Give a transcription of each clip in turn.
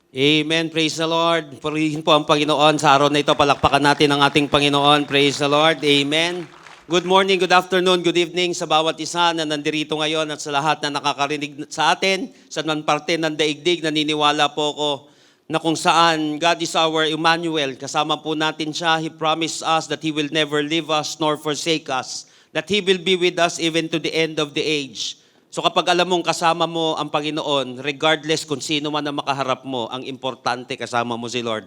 Amen. Praise the Lord. Purihin po ang Panginoon. Sa araw na ito, palakpakan natin ang ating Panginoon. Praise the Lord. Amen. Good morning, good afternoon, good evening sa bawat isa na nandirito ngayon at sa lahat na nakakarinig sa atin, sa man parte ng daigdig. Naniniwala po ko na kung saan God is our Emmanuel. Kasama po natin siya. He promised us that He will never leave us nor forsake us. That He will be with us even to the end of the age. So kapag alam mong kasama mo ang Panginoon, regardless kung sino man ang makaharap mo, ang importante kasama mo si Lord.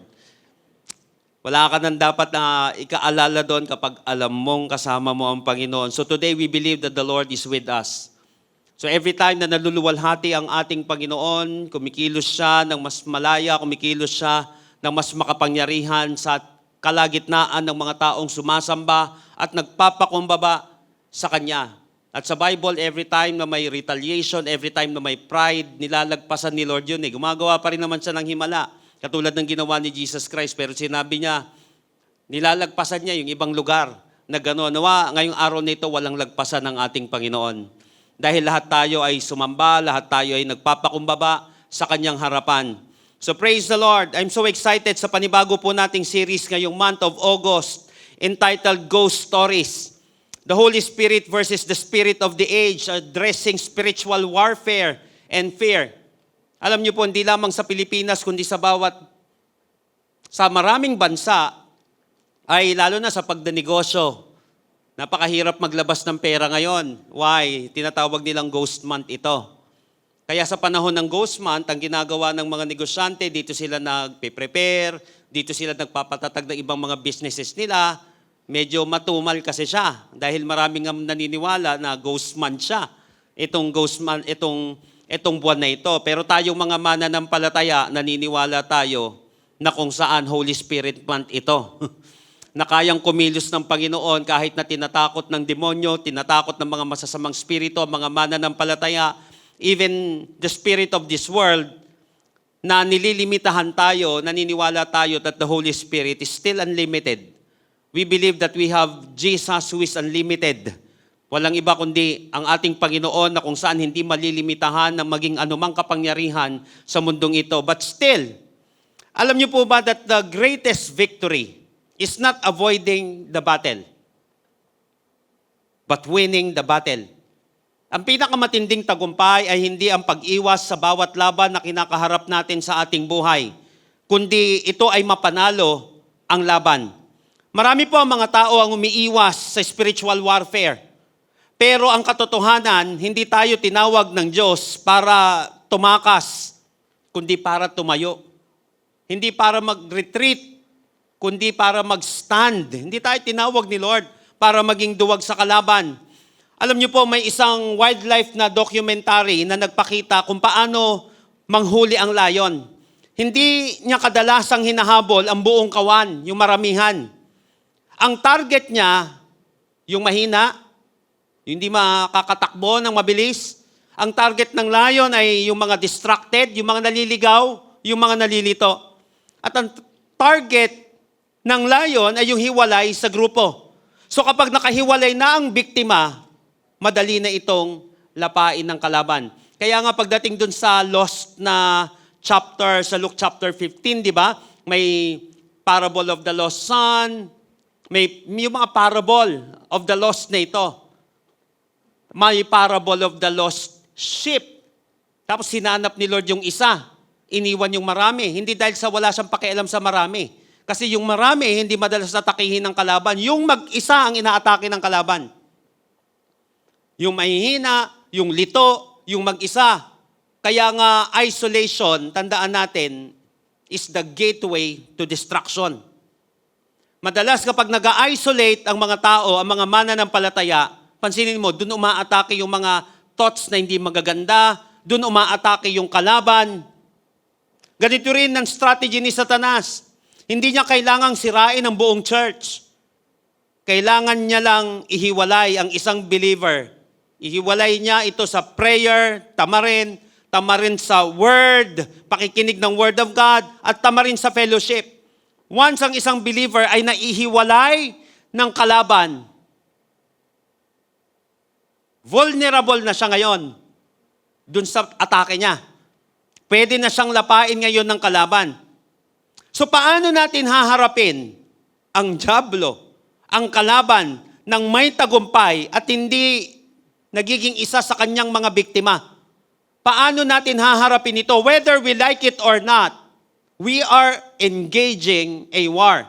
Wala ka nang dapat na ikaalala doon kapag alam mong kasama mo ang Panginoon. So today we believe that the Lord is with us. So every time na naluluwalhati ang ating Panginoon, kumikilos siya ng mas malaya, kumikilos siya ng mas makapangyarihan sa kalagitnaan ng mga taong sumasamba at nagpapakumbaba sa Kanya. At sa Bible, every time na may retaliation, every time na may pride, nilalagpasan ni Lord yun. Gumagawa pa rin naman siya ng himala. Katulad ng ginawa ni Jesus Christ. Pero sinabi niya, nilalagpasan niya yung ibang lugar na gano'n. Nawa, ngayong araw na ito, walang lagpasan ng ating Panginoon. Dahil lahat tayo ay sumamba, lahat tayo ay nagpapakumbaba sa Kanyang harapan. So praise the Lord. I'm so excited sa panibago po nating series ngayong month of August entitled Ghost Stories. The Holy Spirit versus the Spirit of the Age, addressing spiritual warfare and fear. Alam niyo po, hindi lamang sa Pilipinas, kundi sa maraming bansa, ay lalo na sa pagdanegosyo, napakahirap maglabas ng pera ngayon. Why? Tinatawag nilang Ghost Month ito. Kaya sa panahon ng Ghost Month, ang ginagawa ng mga negosyante, dito sila nagpe-prepare, dito sila nagpapatatag ng ibang mga businesses nila. Medyo matumal kasi siya dahil maraming naniniwala na ghost month siya. Itong buwan na ito. Pero tayong mga mananampalataya, naniniwala tayo na kung saan Holy Spirit month ito. Na kayang kumilos ng Panginoon kahit na tinatakot ng demonyo, tinatakot ng mga masasamang spirito, mga mananampalataya, even the spirit of this world, na nililimitahan tayo, naniniwala tayo that the Holy Spirit is still unlimited. We believe that we have Jesus who is unlimited. Walang iba kundi ang ating Panginoon na kung saan hindi malilimitahan ng maging anumang kapangyarihan sa mundong ito. But still, alam niyo po ba that the greatest victory is not avoiding the battle, but winning the battle. Ang pinakamatinding tagumpay ay hindi ang pag-iwas sa bawat laban na kinakaharap natin sa ating buhay, kundi ito ay mapanalo ang laban. Marami po ang mga tao ang umiiwas sa spiritual warfare. Pero ang katotohanan, hindi tayo tinawag ng Diyos para tumakas, kundi para tumayo. Hindi para mag-retreat, kundi para mag-stand. Hindi tayo tinawag ni Lord para maging duwag sa kalaban. Alam niyo po, may isang wildlife na documentary na nagpakita kung paano manghuli ang lion. Hindi niya kadalasang hinahabol ang buong kawan, yung maramihan. Ang target niya, yung mahina, yung hindi makakatakbo ng mabilis. Ang target ng lion ay yung mga distracted, yung mga naliligaw, yung mga nalilito. At ang target ng lion ay yung hiwalay sa grupo. So kapag nakahiwalay na ang biktima, madali na itong lapain ng kalaban. Kaya nga pagdating dun sa lost na chapter, sa Luke chapter 15, di ba? May parable of the lost son, may yung mga parable of the lost na ito. May parable of the lost sheep. Tapos sinanap ni Lord yung isa. Iniwan yung marami. Hindi dahil sa wala siyang pakialam sa marami. Kasi yung marami, hindi madalas atakihin ng kalaban. Yung mag-isa ang inaatake ng kalaban. Yung mahihina, yung lito, yung mag-isa. Kaya nga isolation, tandaan natin, is the gateway to destruction. Madalas kapag nag-isolate ang mga tao, ang mga mananampalataya, pansinin mo, doon umaatake yung mga thoughts na hindi magaganda, doon umaatake yung kalaban. Ganito rin ang strategy ni Satanas. Hindi niya kailangang sirain ang buong church. Kailangan niya lang ihiwalay ang isang believer. Ihiwalay niya ito sa prayer, tamarin sa word, pakikinig ng word of God, at tamarin sa fellowship. Once ang isang believer ay naihiwalay ng kalaban, vulnerable na siya ngayon dun sa atake niya. Pwede na siyang lapain ngayon ng kalaban. So paano natin haharapin ang dyablo, ang kalaban ng may tagumpay at hindi nagiging isa sa kanyang mga biktima? Paano natin haharapin ito? Whether we like it or not, we are engaging a war.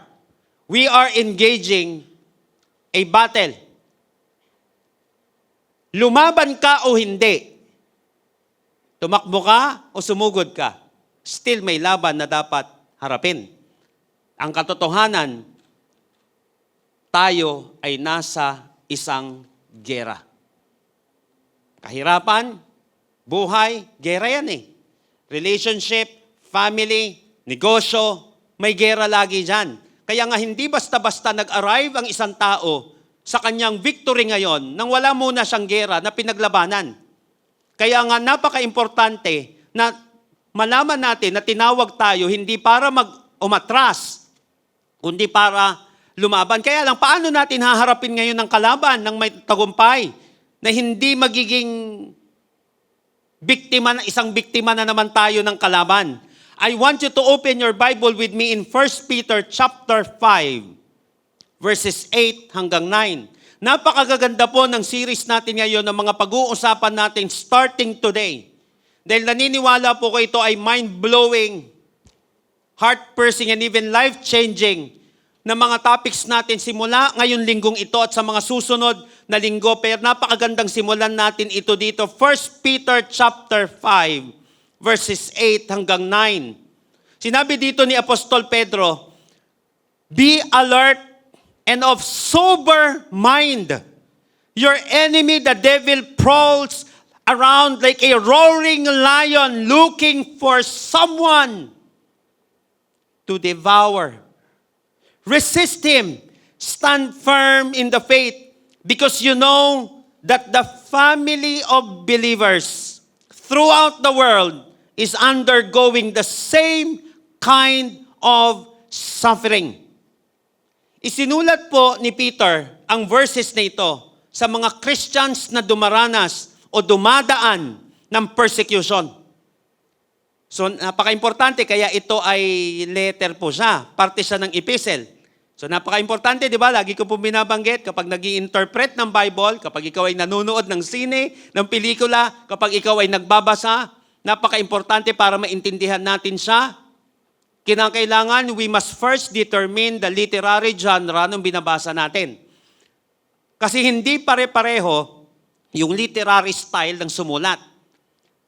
We are engaging a battle. Lumaban ka o hindi, tumakbo ka o sumugod ka, still may laban na dapat harapin. Ang katotohanan, tayo ay nasa isang gera. Kahirapan, buhay, gera yan eh. Relationship, family, negosyo, may gera lagi dyan. Kaya nga hindi basta-basta nag-arrive ang isang tao sa kanyang victory ngayon nang wala muna siyang gera na pinaglabanan. Kaya nga napaka-importante na malaman natin na tinawag tayo hindi para umatras, kundi para lumaban. Kaya lang, paano natin haharapin ngayon ng kalaban ng may tagumpay na hindi magiging biktima na isang biktima na naman tayo ng kalaban? I want you to open your Bible with me in 1 Peter chapter 5. Verses 8 hanggang 9. Napakagaganda po ng series natin ngayon ng mga pag-uusapan natin starting today. Dahil naniniwala po ko ito ay mind-blowing, heart-piercing, and even life-changing na mga topics natin simula ngayon linggong ito at sa mga susunod na linggo. Pero napakagandang simulan natin ito dito. 1 Peter chapter 5, verses 8 hanggang 9. Sinabi dito ni Apostol Pedro, "Be alert and of sober mind. Your enemy, the devil, prowls around like a roaring lion looking for someone to devour. Resist him. Stand firm in the faith because you know that the family of believers throughout the world is undergoing the same kind of suffering." Isinulat po ni Peter ang verses na ito sa mga Christians na dumaranas o dumadaan ng persecution. So napaka-importante, kaya ito ay letter po siya, parte siya ng epistle. So napaka-importante, di ba? Lagi ko po binabanggit, kapag nag-i-interpret ng Bible, kapag ikaw ay nanonood ng sine, ng pelikula, kapag ikaw ay nagbabasa, napaka-importante para maintindihan natin siya. Kinakailangan, we must first determine the literary genre ng binabasa natin. Kasi hindi pare-pareho yung literary style ng sumulat.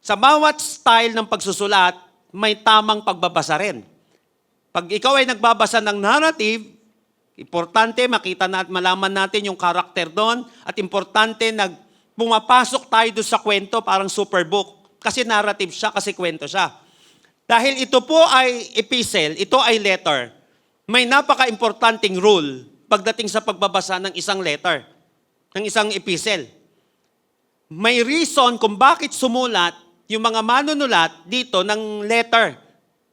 Sa bawat style ng pagsusulat, may tamang pagbabasa rin. Pag ikaw ay nagbabasa ng narrative, importante makita na at malaman natin yung karakter doon at importante na pumapasok tayo doon sa kwento parang superbook. Kasi narrative siya, kasi kwento siya. Dahil ito po ay epistle, ito ay letter, may napaka-importanting rule pagdating sa pagbabasa ng isang letter, ng isang epistle. May reason kung bakit sumulat yung mga manunulat dito ng letter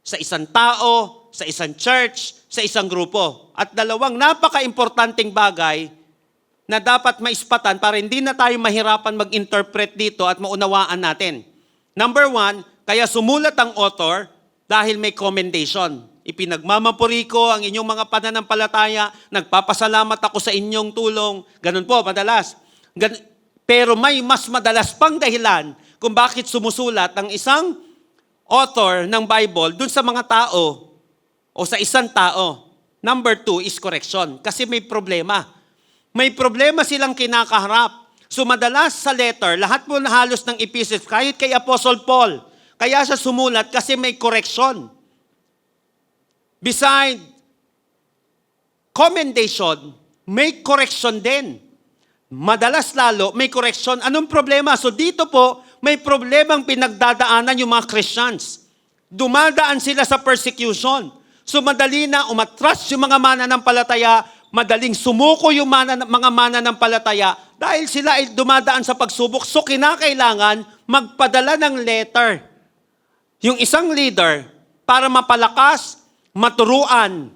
sa isang tao, sa isang church, sa isang grupo. At dalawang napaka-importanting bagay na dapat maispatan para hindi na tayo mahirapan mag-interpret dito at maunawaan natin. Number one, kaya sumulat ang author dahil may commendation. Ipinagmamapuri ko ang inyong mga pananampalataya, nagpapasalamat ako sa inyong tulong. Ganun po, madalas. Pero may mas madalas pang dahilan kung bakit sumusulat ang isang author ng Bible dun sa mga tao o sa isang tao. Number two is correction. Kasi may problema. May problema silang kinakaharap. So madalas sa letter, lahat po na halos ng epistles, kahit kay Apostle Paul, kaya siya sumulat kasi may correction. Beside commendation, may correction din. Madalas lalo, may correction. Anong problema? So dito po, may problemang pinagdadaanan yung mga Christians. Dumadaan sila sa persecution. So madali na umatras yung mga mananampalataya, madaling sumuko yung mga mananampalataya dahil sila ay dumadaan sa pagsubok. So kinakailangan magpadala ng letter. Yung isang leader para mapalakas, maturuan,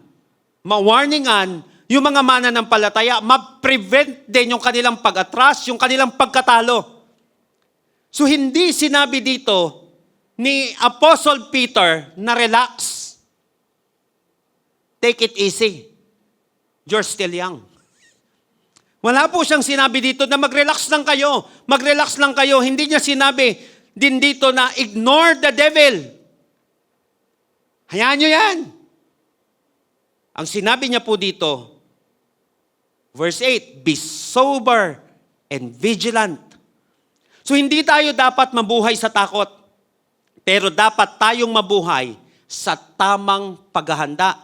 ma-warningan yung mga mananampalataya, ma-prevent din yung kanilang pag-atras, yung kanilang pagkatalo. So hindi sinabi dito ni Apostle Peter na relax. Take it easy. You're still young. Wala po siyang sinabi dito na mag-relax lang kayo. Mag-relax lang kayo. Hindi niya sinabi din dito na ignore the devil. Hayaan niyo yan. Ang sinabi niya po dito, verse 8, be sober and vigilant. So hindi tayo dapat mabuhay sa takot, pero dapat tayong mabuhay sa tamang paghahanda.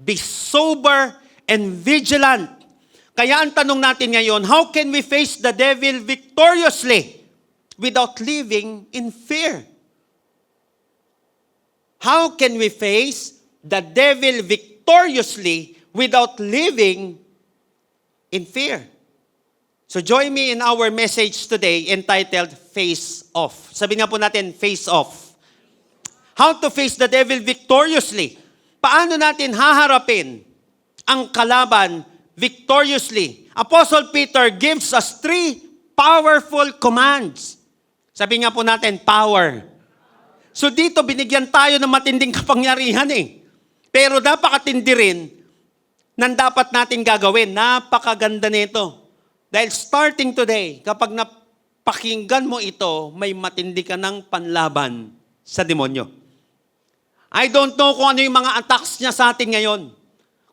Be sober and vigilant. Kaya ang tanong natin ngayon, how can we face the devil victoriously without living in fear? How can we face the devil victoriously without living in fear? So join me in our message today entitled Face Off. Sabi nga po natin, Face Off. How to face the devil victoriously. Paano natin haharapin ang kalaban victoriously? Apostle Peter gives us 3 powerful commands. Sabi nga po natin, power. So dito, binigyan tayo ng matinding kapangyarihan eh. Pero napakatindi rin ng dapat natin gagawin. Napakaganda nito. Dahil starting today, kapag napakinggan mo ito, may matindi ka ng panlaban sa demonyo. I don't know kung ano yung mga attacks niya sa atin ngayon.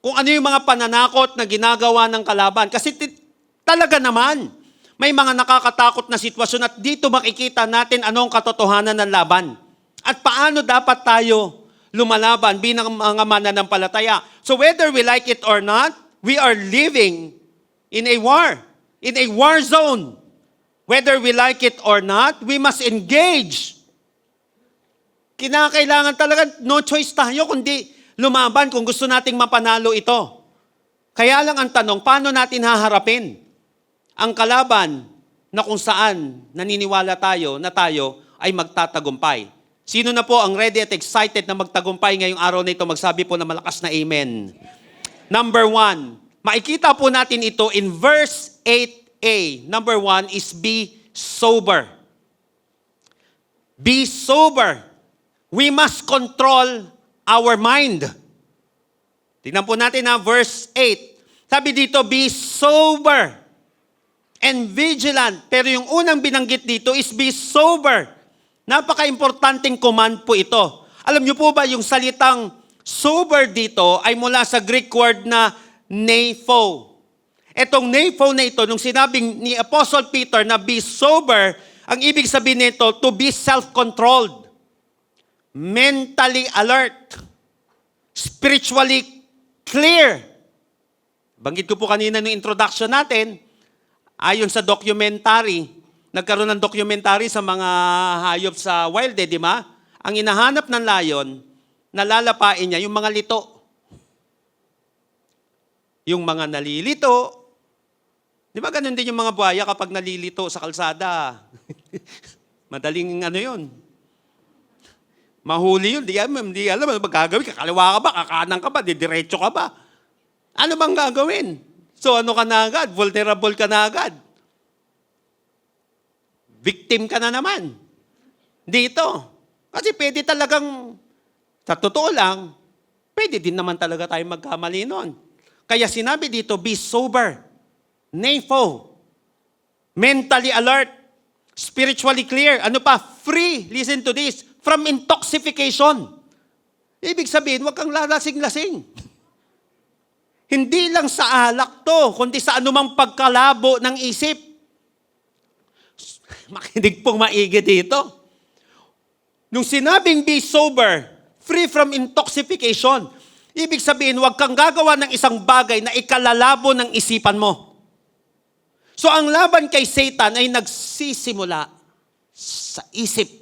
Kung ano yung mga pananakot na ginagawa ng kalaban. Kasi talaga naman, may mga nakakatakot na sitwasyon at dito makikita natin anong katotohanan ng laban. At paano dapat tayo lumalaban bilang mga mananampalataya. So whether we like it or not, we are living in a war. In a war zone. Whether we like it or not, we must engage. Kinakailangan talaga, no choice tayo kundi lumaban kung gusto nating mapanalo ito. Kaya lang ang tanong, paano natin haharapin ang kalaban na kung saan naniniwala tayo na tayo ay magtatagumpay? Sino na po ang ready at excited na magtagumpay ngayong araw na ito? Magsabi po na malakas na amen. Number 1, makikita po natin ito in verse 8a. Number 1 is be sober. Be sober. We must control our mind. Tingnan po natin na verse 8. Sabi dito, be sober and vigilant. Pero yung unang binanggit dito is be sober. Napaka-importanting command po ito. Alam niyo po ba yung salitang sober dito ay mula sa Greek word na neipho. Etong neipho na ito, nung sinabing ni Apostle Peter na be sober, ang ibig sabihin nito, to be self-controlled. Mentally alert, spiritually clear. Banggit ko po kanina ng introduction natin, ayon sa documentary, nagkaroon ng documentary sa mga hayop sa wild, di ba? Ang inahanap ng lion, nalalapain niya yung mga lito. Yung mga nalilito. Di ba ganun din yung mga buhaya kapag nalilito sa kalsada? Madaling ano yun. Mahuli yun, di alam, ano magagawin? Kakaliwa ka ba? Kakanan ka ba? Didiretso ka ba? Ano bang gagawin? So ano ka na agad? Vulnerable ka na agad. Victim ka na naman. Dito. Kasi pwede talagang, sa totoo lang, pwede din naman talaga tayo magkamali nun. Kaya sinabi dito, be sober, neipho, mentally alert, spiritually clear. Ano pa? Free, listen to this, from intoxication. Ibig sabihin, huwag kang lalasing-lasing. Hindi lang sa alak to, kundi sa anumang pagkalabo ng isip. Makinig pong maigi dito. Nung sinabing be sober, free from intoxication, ibig sabihin, huwag kang gagawa ng isang bagay na ikalalabo ng isipan mo. So ang laban kay Satan ay nagsisimula sa isip.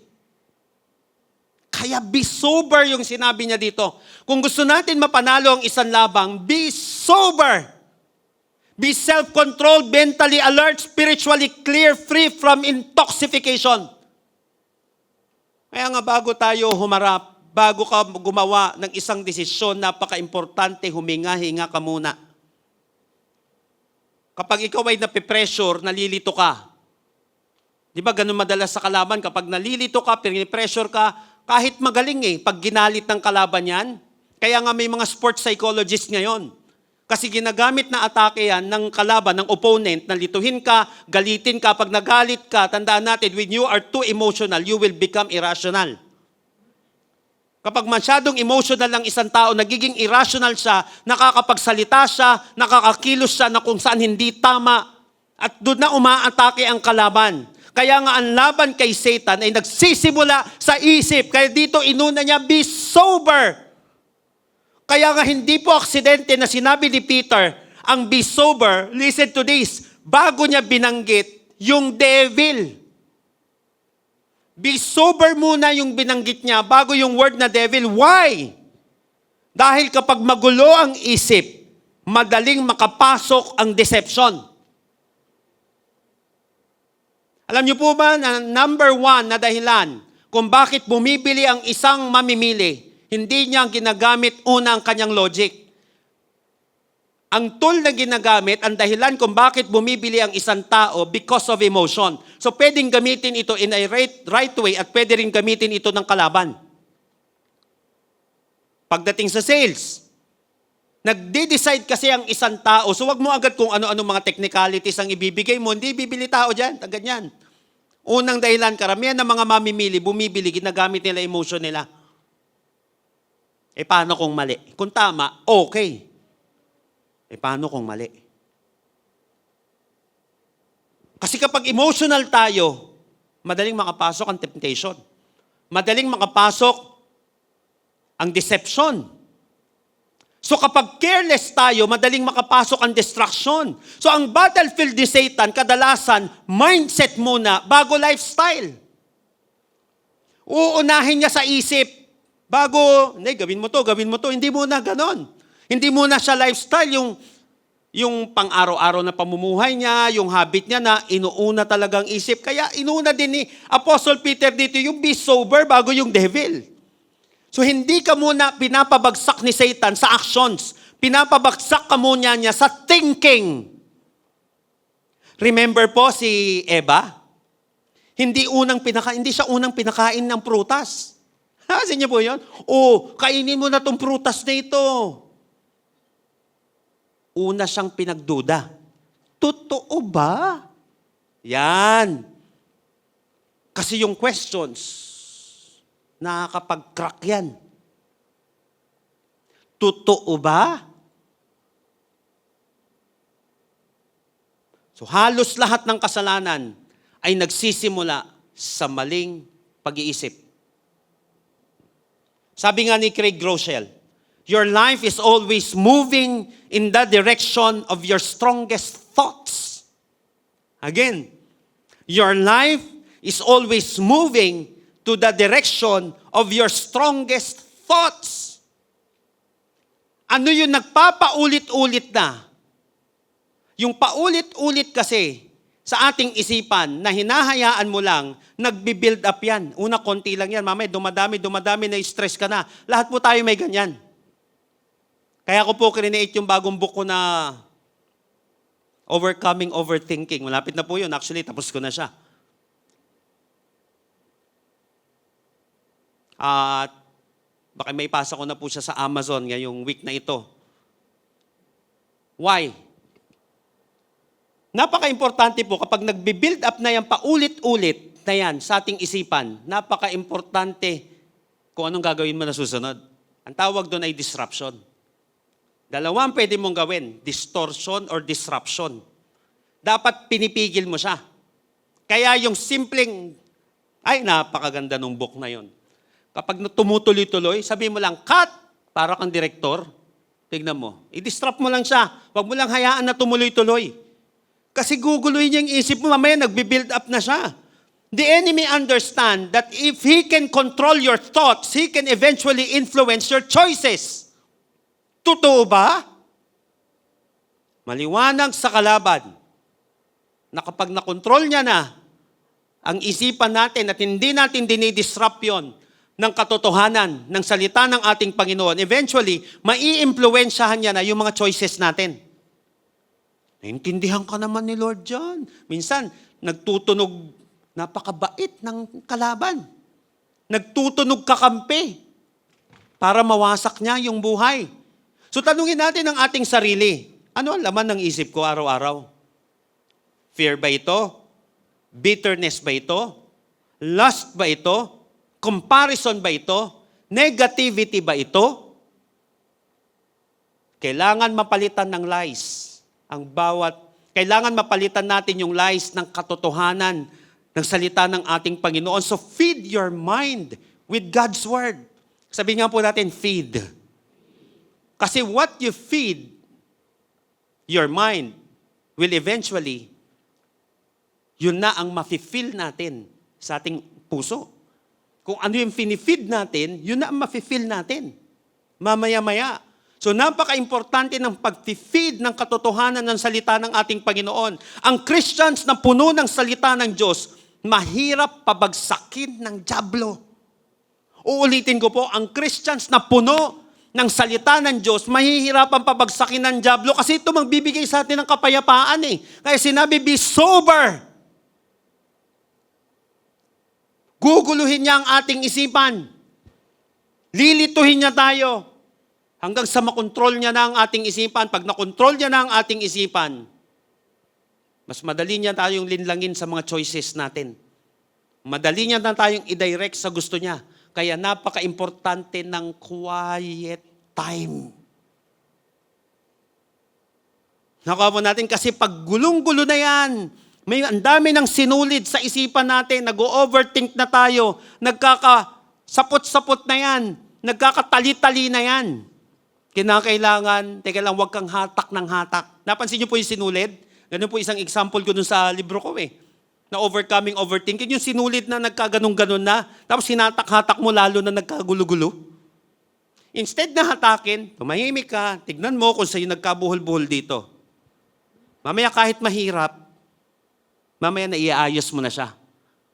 Kaya be sober yung sinabi niya dito. Kung gusto natin mapanalo ang isang labang, be sober. Be self-controlled, mentally alert, spiritually clear, free from intoxication. Kaya nga bago tayo humarap, bago ka gumawa ng isang desisyon, napaka-importante, huminga-hinga ka muna. Kapag ikaw ay napipressure, nalilito ka. Di ba ganun madalas sa kalaban? Kapag nalilito ka, pinipressure ka, kahit magaling pag ginalit ng kalaban yan. Kaya nga may mga sports psychologists ngayon. Kasi ginagamit na atake yan ng kalaban, ng opponent, na lituhin ka, galitin ka. Pag nagalit ka, tandaan natin, when you are too emotional, you will become irrational. Kapag masyadong emotional ang isang tao, nagiging irrational siya, nakakapagsalita siya, nakakakilos siya na kung saan hindi tama, at doon na umaatake ang kalaban. Kaya nga ang laban kay Satan ay nagsisimula sa isip. Kaya dito inuna niya, be sober. Kaya nga hindi po aksidente na sinabi ni Peter, ang be sober, listen to this, bago niya binanggit yung devil. Be sober muna yung binanggit niya bago yung word na devil. Why? Dahil kapag magulo ang isip, madaling makapasok ang deception. Alam niyo po ba na number one na dahilan kung bakit bumibili ang isang mamimili, hindi niya ginagamit una ang kanyang logic. Ang tool na ginagamit, ang dahilan kung bakit bumibili ang isang tao because of emotion. So pwedeng gamitin ito in a right way at pwede rin gamitin ito ng kalaban. Pagdating sa sales, nagde-decide kasi ang isang tao. So wag mo agad kung ano-ano mga technicalities ang ibibigay mo. Hindi bibili tao dyan, agad yan. Unang dahilan, karamihan ng mga mamimili, bumibili, ginagamit nila emotion nila. Paano kung mali? Kung tama, okay. Paano kung mali? Kasi kapag emotional tayo, madaling makapasok ang temptation. Madaling makapasok ang deception. So kapag careless tayo, madaling makapasok ang distraction. So ang battlefield ni Satan, kadalasan, mindset muna, bago lifestyle. Uunahin niya sa isip, bago, gawin mo to, hindi muna ganon. Hindi muna siya lifestyle, yung pang-araw-araw na pamumuhay niya, yung habit niya na inuuna talagang isip. Kaya inuuna din ni Apostle Peter dito yung be sober bago yung devil. So hindi ka muna pinapabagsak ni Satan sa actions. Pinapabagsak ka muna niya sa thinking. Remember po si Eva? Hindi siya unang pinakain ng prutas. Kasi niyo po yun? Kainin mo na tong prutas na ito. Una siyang pinagduda. Totoo ba? Yan. Kasi yung questions, nakakapag-crack yan. Totoo ba? So halos lahat ng kasalanan ay nagsisimula sa maling pag-iisip. Sabi nga ni Craig Groeschel, your life is always moving in the direction of your strongest thoughts. Again, your life is always moving to the direction of your strongest thoughts. Ano yung nagpapaulit-ulit na? Yung paulit-ulit kasi sa ating isipan na hinahayaan mo lang, nagbi-build up yan. Una, konti lang yan. Mamaya, dumadami, na-stress ka na. Lahat po tayo may ganyan. Kaya ko po create yung bagong book ko na Overcoming Overthinking. Malapit na po yun. Actually, tapos ko na siya. At baka may ipasa ko na po siya sa Amazon ngayong week na ito. Why? Napaka-importante po kapag nagbi-build up na yan, paulit-ulit na yan sa ating isipan, napaka-importante kung anong gagawin mo na susunod. Ang tawag doon ay disruption. Dalawang pwede mong gawin, distortion or disruption. Dapat pinipigil mo siya. Kaya yung simpleng, napakaganda nung book na yon. Kapag tumutuloy-tuloy, sabi mo lang, cut, para kang direktor. Tignan mo. I-disrupt mo lang siya. Huwag mo lang hayaan na tumuloy-tuloy. Kasi guguloy niya yung isip mo, mamaya nagbi-build up na siya. The enemy understand that if he can control your thoughts, he can eventually influence your choices. Totoo ba? Maliwanag sa kalaban na kapag nakontrol niya na ang isipan natin at hindi natin dinidisrupt yun ng katotohanan, ng salita ng ating Panginoon, eventually, mai-impluwensyahan niya na yung mga choices natin. Naintindihan ka naman ni Lord John. Minsan, nagtutunog, napakabait ng kalaban. nagtutunog kakampi para mawasak niya yung buhay. So tanungin natin ang ating sarili, ano ang laman ng isip ko araw-araw? Fear ba ito? Bitterness ba ito? Lust ba ito? Comparison ba ito? Negativity ba ito? Kailangan mapalitan ng lies. Kailangan mapalitan natin yung lies ng katotohanan ng salita ng ating Panginoon. So feed your mind with God's Word. Sabi nga po natin, feed. Kasi what you feed your mind will eventually, yun na ang mafe-feel natin sa ating puso. Kung ano yung finifeed natin, yun na ang mafe-feel natin. Mamaya-maya. So napaka-importante ng pag-feed ng katotohanan ng salita ng ating Panginoon. Ang Christians na puno ng salita ng Diyos, mahirap pabagsakin ng dyablo. Uulitin ko po, ang Christians na puno ng salita ng Diyos, mahihirapan pabagsakin ng dyablo kasi ito magbibigay sa atin ng kapayapaan eh. Kaya sinabi, be sober. Guguluhin niya ang ating isipan. Lilituhin niya tayo. Hanggang sa makontrol niya na ang ating isipan. Pag nakontrol niya na ang ating isipan, mas madali niya tayong linlangin sa mga choices natin. Madali niya na tayong i-direct sa gusto niya. Kaya napaka-importante ng quiet time. Nakuha po natin kasi pag gulong-gulo na yan, may ang dami ng sinulid sa isipan natin, nag-overthink na tayo, nagkakasapot-sapot na yan, nagkakatali-tali na yan. Kinakailangan, teka lang, huwag kang hatak ng hatak. Napansin niyo po yung sinulid? Ganun po isang example ko dun sa libro ko na overcoming overthinking. Yung sinulid na nagkaganong-ganon na, tapos hinatak-hatak mo lalo na nagkagulo-gulo. Instead na hatakin, tumahimik ka, tignan mo kung sa'yo nagkabuhol-buhol dito. Mamaya kahit mahirap, mamaya naiayos mo na siya.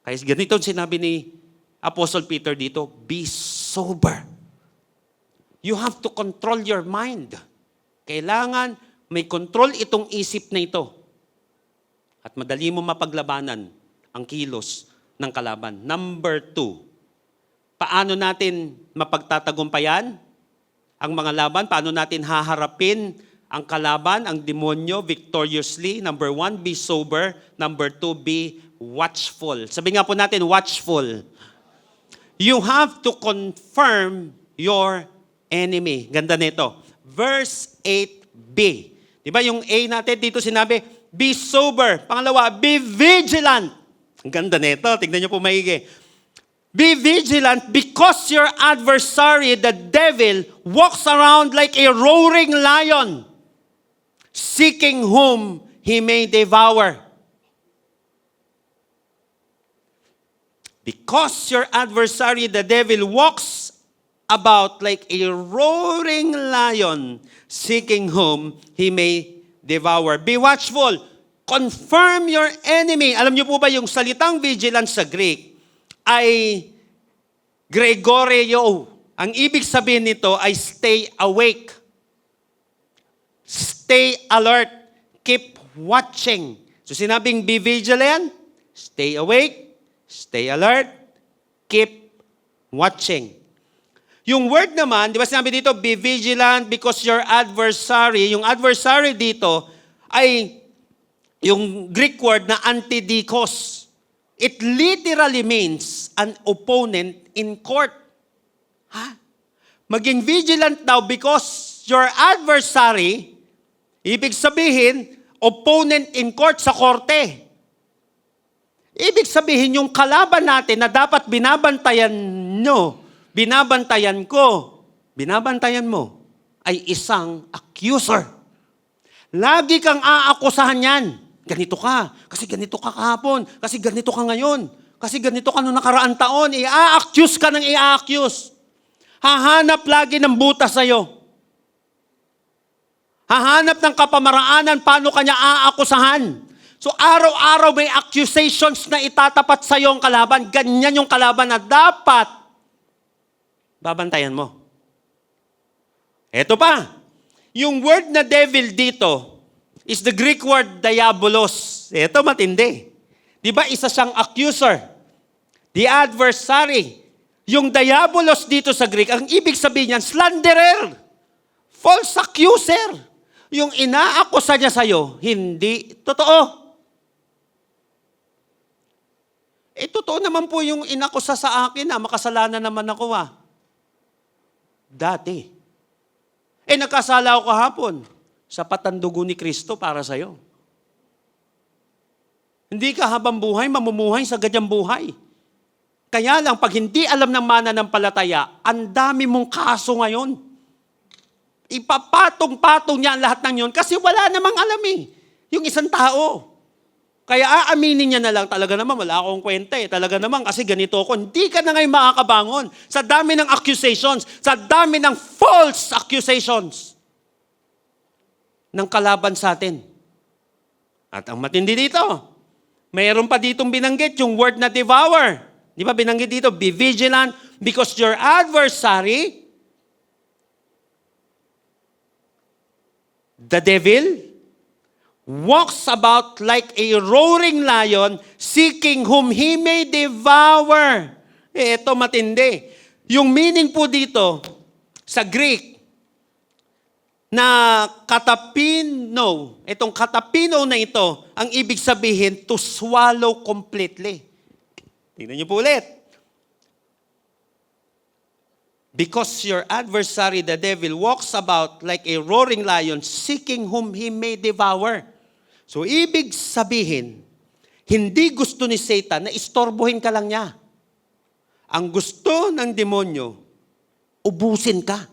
Kaya ganito sinabi ni Apostle Peter dito, be sober. You have to control your mind. Kailangan may control itong isip na ito. At madali mo mapaglabanan ang kilos ng kalaban. Number 2, paano natin mapagtatagumpayan ang mga laban? Paano natin haharapin ang kalaban, ang demonyo, victoriously? Number 1, be sober. Number 2, be watchful. Sabi nga po natin, watchful. You have to confirm your enemy. Ganda nito. Verse 8b. Diba yung A natin dito sinabi, be sober. Pangalawa, be vigilant. Ang ganda nito. Tignan nyo po maigi. Be vigilant because your adversary, the devil, walks around like a roaring lion, seeking whom he may devour. Because your adversary, the devil, walks about like a roaring lion, seeking whom he may devour. Be watchful. Confirm your enemy. Alam niyo po ba yung salitang vigilance sa Greek ay Gregoreo. Ang ibig sabihin nito ay stay awake. Stay alert. Keep watching. So sinabing be vigilant, stay awake, stay alert, keep watching. Yung word naman, di ba sinabi dito, be vigilant because your adversary, yung adversary dito ay yung Greek word na antidikos. It literally means an opponent in court. Maging vigilant daw because your adversary, ibig sabihin, opponent in court sa korte. Ibig sabihin, yung kalaban natin na dapat binabantayan nyo, binabantayan ko, binabantayan mo, ay isang accuser. Lagi kang aakusahan yan. Ganito ka, kasi ganito ka kahapon, kasi ganito ka ngayon, kasi ganito ka noong nakaraang taon, i-accuse ka ng i-accuse. Hahanap lagi ng butas sa'yo. Hahanap ng kapamaraanan paano kanya aakusahan. So araw-araw may accusations na itatapat sa'yo ang kalaban. Ganyan yung kalaban na dapat babantayan mo. Eto pa, yung word na devil dito is the Greek word diabolos. Eto matindi. Di ba isa siyang accuser? The adversary. Yung diabolos dito sa Greek, ang ibig sabihin niyan, slanderer, false accuser. Yung inaakusa niya sa'yo, hindi totoo. Totoo naman po yung inakusa sa akin makasalanan naman ako Dati. Nagkasala ako kahapon. Sapat ang dugo ni Kristo para sa'yo. Hindi ka habang buhay, mamumuhay sa ganyang buhay. Kaya lang, pag hindi alam ng mananampalataya, ang dami mong kaso ngayon. Ipapatong-patong niya ang lahat ng yun kasi wala namang alam yung isang tao. Kaya aaminin niya na lang, talaga naman, wala akong kwenta Talaga naman, kasi ganito ako. Hindi ka na ngayon makakabangon. Sa dami ng accusations, sa dami ng false accusations ng kalaban sa atin. At ang matindi dito, mayroon pa ditong binanggit yung word na devour. Di ba binanggit dito, be vigilant because your adversary, the devil, walks about like a roaring lion, seeking whom he may devour. Ito matindi. Yung meaning po dito, sa Greek, na katapino, itong katapino na ito, ang ibig sabihin, to swallow completely. Tingnan niyo po ulit. Because your adversary, the devil, walks about like a roaring lion, seeking whom he may devour. So, ibig sabihin, hindi gusto ni Satan na istorbohin ka lang niya. Ang gusto ng demonyo, ubusin ka.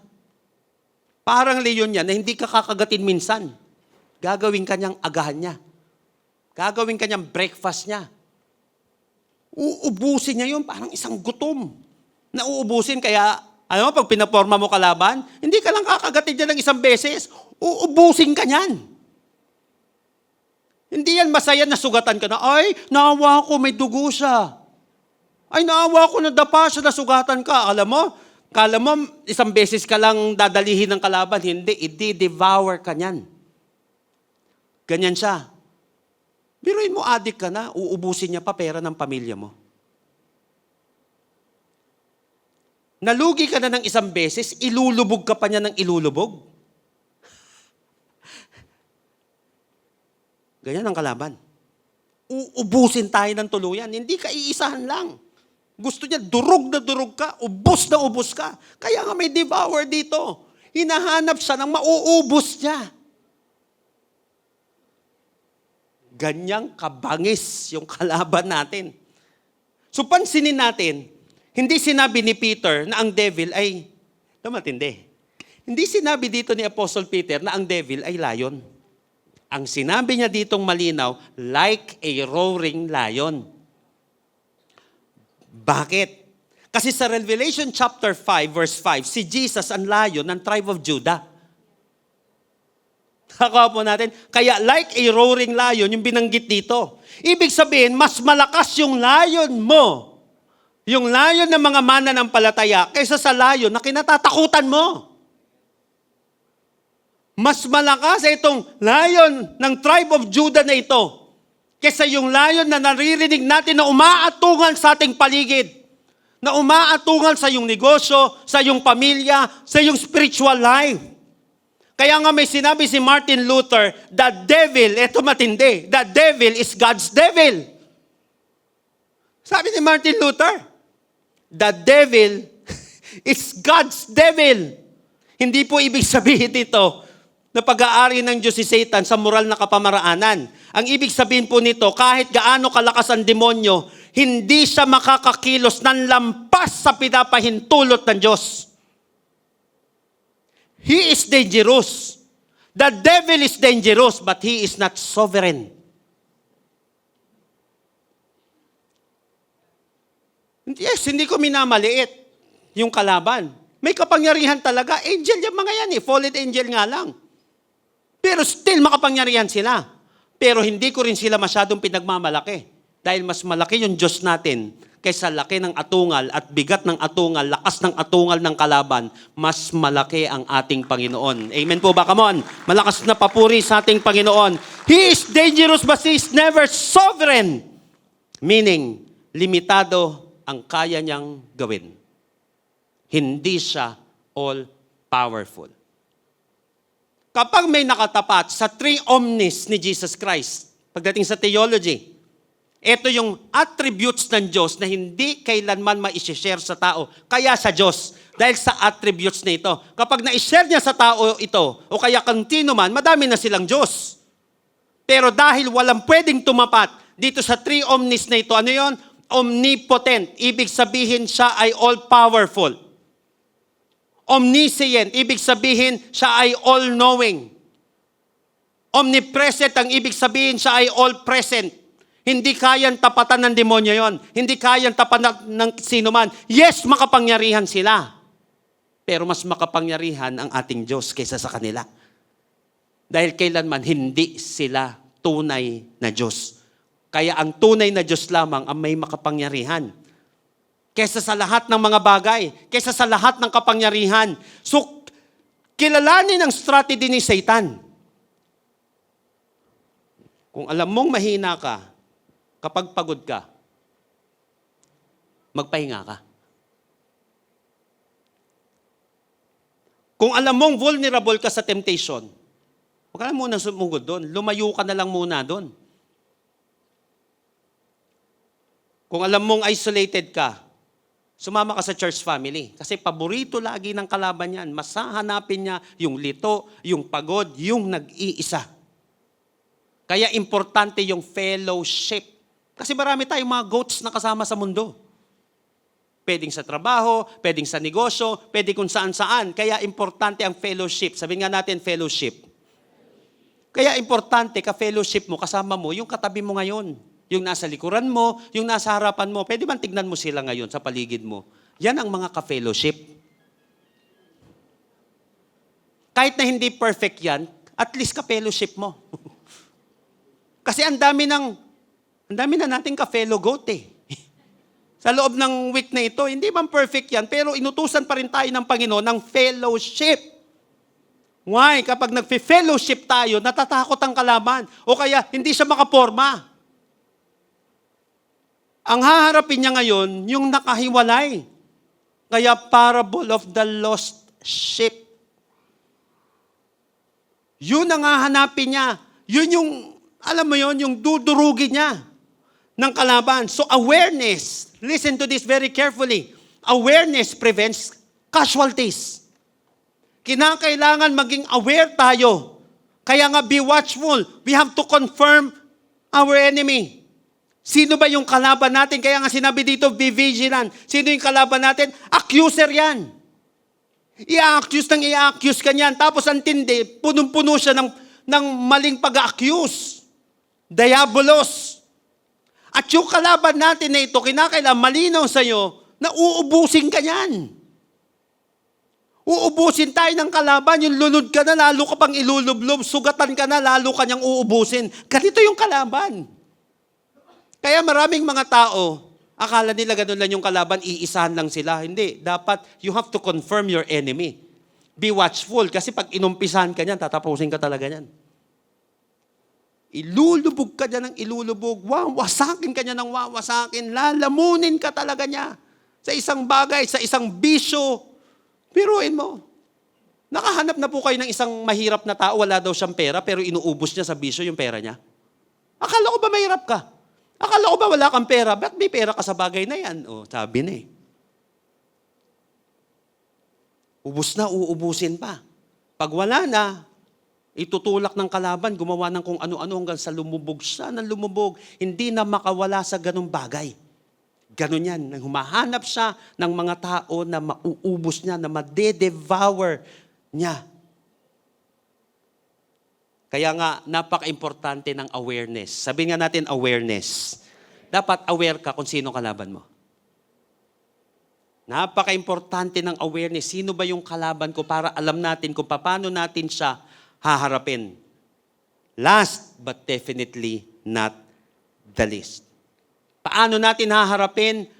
Parang leon yan na hindi ka kakagatin minsan. Gagawin ka niyang agahan niya. Gagawin ka niyang breakfast niya. Uubusin niya yun, parang isang gutom. Na uubusin, kaya, pag pinaporma mo kalaban, hindi ka lang kakagatin niya ng isang beses, uubusin ka niyan. Hindi yan masaya na sugatan ka na, ay, naawa ko, may dugo siya. Ay, naawa ko, nadapa siya, nasugatan ka. Kala mo, isang beses ka lang dadalihin ng kalaban, hindi, i-devour ka niyan. Ganyan siya. Biruin mo, adik ka na, uubusin niya pa pera ng pamilya mo. Nalugi ka na ng isang beses, ilulubog ka pa niya ng ilulubog. Ganyan ang kalaban. Uubusin tayo ng tuluyan. Hindi ka iisahan lang. Gusto niya, durog na durog ka, ubos na ubos ka. Kaya nga may devour dito. Hinahanap siya ng mauubos niya. Ganyang kabangis yung kalaban natin. So pansinin natin, hindi sinabi ni Peter na ang devil ay, matindi. Hindi sinabi dito ni Apostle Peter na ang devil ay lion. Ang sinabi niya ditong malinaw, like a roaring lion. Bakit? Kasi sa Revelation chapter 5, verse 5, si Jesus ang lion ng tribe of Judah. Nakakuha po natin. Kaya like a roaring lion, yung binanggit dito. Ibig sabihin, mas malakas yung lion mo. Yung lion ng mga mananampalataya kaysa sa lion na kinatatakutan mo. Mas malakas itong lion ng tribe of Judah na ito kaysa yung lion na naririnig natin na umaatungan sa ating paligid. Na umaatungan sa iyong negosyo, sa iyong pamilya, sa iyong spiritual life. Kaya nga may sinabi si Martin Luther, the devil, eto matindi, the devil is God's devil. Sabi ni Martin Luther, the devil is God's devil. Hindi po ibig sabihin dito na pag-aari ng Diyos si Satan sa moral na kapamaraanan. Ang ibig sabihin po nito, kahit gaano kalakas ang demonyo, hindi siya makakakilos ng lampas sa pinapahintulot ng Diyos. He is dangerous. The devil is dangerous, but he is not sovereign. Yes, hindi ko minamaliit yung kalaban. May kapangyarihan talaga. Angel yung mga yan fallen angel nga lang. Pero still makapangyarihan sila. Pero hindi ko rin sila masyadong pinagmamalaki. Dahil mas malaki yung Diyos natin kaysa laki ng atungal at bigat ng atungal, lakas ng atungal ng kalaban, mas malaki ang ating Panginoon. Amen po ba? Come on. Malakas na papuri sa ating Panginoon. He is dangerous but He is never sovereign. Meaning, limitado ang kaya niyang gawin. Hindi siya all-powerful. Kapag may nakatapat sa three omnis ni Jesus Christ, pagdating sa theology, ito yung attributes ng Diyos na hindi kailanman ma-share sa tao. Kaya sa Diyos, dahil sa attributes na ito. Kapag na-share niya sa tao ito, o kaya kantino man, madami na silang Diyos. Pero dahil walang pwedeng tumapat dito sa three omnis na ito, ano yon? Omnipotent. Ibig sabihin siya ay all-powerful. Omniscient. Ibig sabihin siya ay all-knowing. Omnipresent. Ang ibig sabihin siya ay all-present. Hindi kayang tapatan ng demonyo yon. Hindi kayang tapatan ng sino man. Yes, makapangyarihan sila. Pero mas makapangyarihan ang ating Diyos kaysa sa kanila. Dahil kailanman hindi sila tunay na Diyos. Kaya ang tunay na Diyos lamang ang may makapangyarihan. Kaysa sa lahat ng mga bagay. Kaysa sa lahat ng kapangyarihan. So, kilalanin ang strategy ni Satan. Kung alam mong mahina ka, kapag pagod ka, magpahinga ka. Kung alam mong vulnerable ka sa temptation, huwag ka na muna sumugod doon. Lumayo ka na lang muna doon. Kung alam mong isolated ka, sumama ka sa church family. Kasi paborito lagi ng kalaban yan. Mas hahanapin niya yung lito, yung pagod, yung nag-iisa. Kaya importante yung fellowship. Kasi marami tayong mga goats na kasama sa mundo. Pwedeng sa trabaho, pwedeng sa negosyo, pwedeng kung saan-saan. Kaya importante ang fellowship. Sabihin nga natin, fellowship. Kaya importante ka-fellowship mo, kasama mo, yung katabi mo ngayon. Yung nasa likuran mo, yung nasa harapan mo. Pwede man tignan mo sila ngayon sa paligid mo. Yan ang mga ka-fellowship. Kahit na hindi perfect yan, at least ka-fellowship mo. Kasi ang dami na nating ka-fellow goat eh. Sa loob ng week na ito, hindi man perfect yan, pero inutusan pa rin tayo ng Panginoon ng fellowship. Why? Kapag nag-fellowship tayo, natatakot ang kalaban. O kaya, hindi siya makaporma. Ang haharapin niya ngayon, yung nakahiwalay. Kaya parable of the lost sheep. Yun ang hahanapin niya. Yun yung, alam mo yun, yung dudurugin niya ng kalaban. So awareness, listen to this very carefully. Awareness prevents casualties. Kinakailangan maging aware tayo. Kaya nga be watchful. We have to confirm our enemy. Sino ba yung kalaban natin? Kaya nga sinabi dito, be vigilant. Sino yung kalaban natin? Accuser yan. I-accuse ka niyan. Tapos ang tindi, punong-puno siya ng maling pag-accuse. Diabolos. At yung kalaban natin na ito, kinakailangan malinaw sa'yo na uubusin ka niyan. Uubusin tayo ng kalaban, yung lunod ka na, lalo ka pang ilulublob, sugatan ka na, lalo ka niyang uubusin. Ganito yung kalaban. Kaya maraming mga tao, akala nila ganun lang yung kalaban, iisahan lang sila. Hindi, dapat you have to confirm your enemy. Be watchful, kasi pag inumpisahan ka niyan, tatapusin ka talaga niyan. Ilulubog ka niya ng ilulubog, wawasakin ka niya ng wawasakin, lalamunin ka talaga niya sa isang bagay, sa isang bisyo. Biruin mo. Nakahanap na po kayo ng isang mahirap na tao, wala daw siyang pera, pero inuubos niya sa bisyo yung pera niya. Akala ko ba mahirap ka? Akala ko ba wala kang pera? Ba't may pera ka sa bagay na yan? O, sabi na eh. Ubus na, uubusin pa. Pag wala na, itutulak ng kalaban, gumawa ng kung ano-ano hanggang sa lumubog siya ng lumubog. Hindi na makawala sa ganung bagay. Ganun yan. Humahanap siya ng mga tao na mauubos niya, na madedevour niya. Kaya nga, napaka-importante ng awareness. Sabihin nga natin awareness. Dapat aware ka kung sino kalaban mo. Napaka-importante ng awareness. Sino ba yung kalaban ko para alam natin kung paano natin siya haharapin. Last but definitely not the least. Paano natin haharapin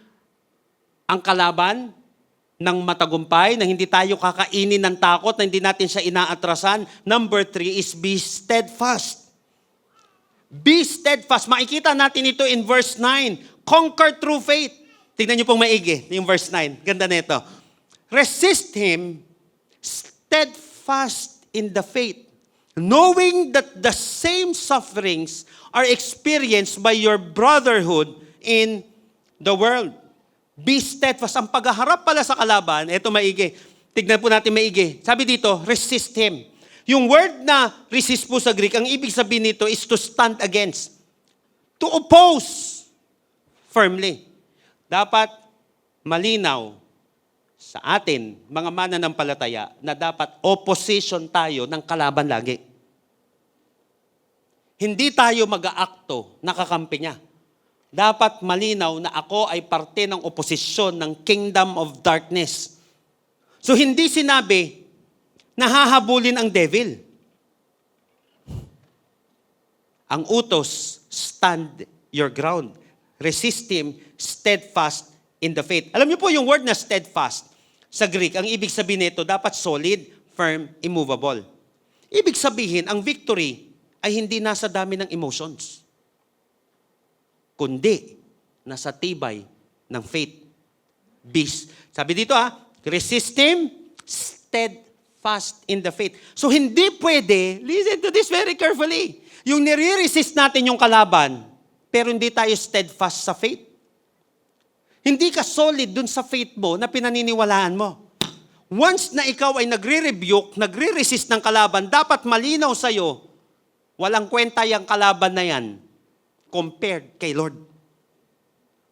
ang kalaban ng matagumpay, na hindi tayo kakainin ng takot, na hindi natin siya inaatrasan? Number 3 is be steadfast. Be steadfast. Makikita natin ito in verse 9. Conquer through faith. Tingnan niyo pong maigi, yung verse 9. Ganda nito. resist him steadfast in the faith, knowing that the same sufferings are experienced by your brotherhood in the world. Be steadfast. Ang paghaharap pala sa kalaban, ito maigi. Tignan po natin maigi. Sabi dito, resist him. Yung word na resist po sa Greek, ang ibig sabihin nito is to stand against. To oppose firmly. Dapat malinaw sa atin, mga mananampalataya, na dapat opposition tayo ng kalaban lagi. Hindi tayo mag-aakto, nakakampi niya. Dapat malinaw na ako ay parte ng oposisyon ng kingdom of darkness. So hindi sinabi, nahahabulin ang devil. Ang utos, stand your ground. Resist him, steadfast in the faith. Alam niyo po yung word na steadfast sa Greek, ang ibig sabihin nito, dapat solid, firm, immovable. Ibig sabihin, ang victory ay hindi nasa dami ng emotions, kundi nasa tibay ng faith. Sabi dito resist him, steadfast in the faith. So hindi pwede, listen to this very carefully, yung nire-resist natin yung kalaban, pero hindi tayo steadfast sa faith. Hindi ka solid dun sa faith mo na pinaniniwalaan mo. Once na ikaw ay nagre-rebuke, nagre-resist ng kalaban, dapat malinaw sa'yo, walang kwenta yung kalaban na yan compared kay Lord.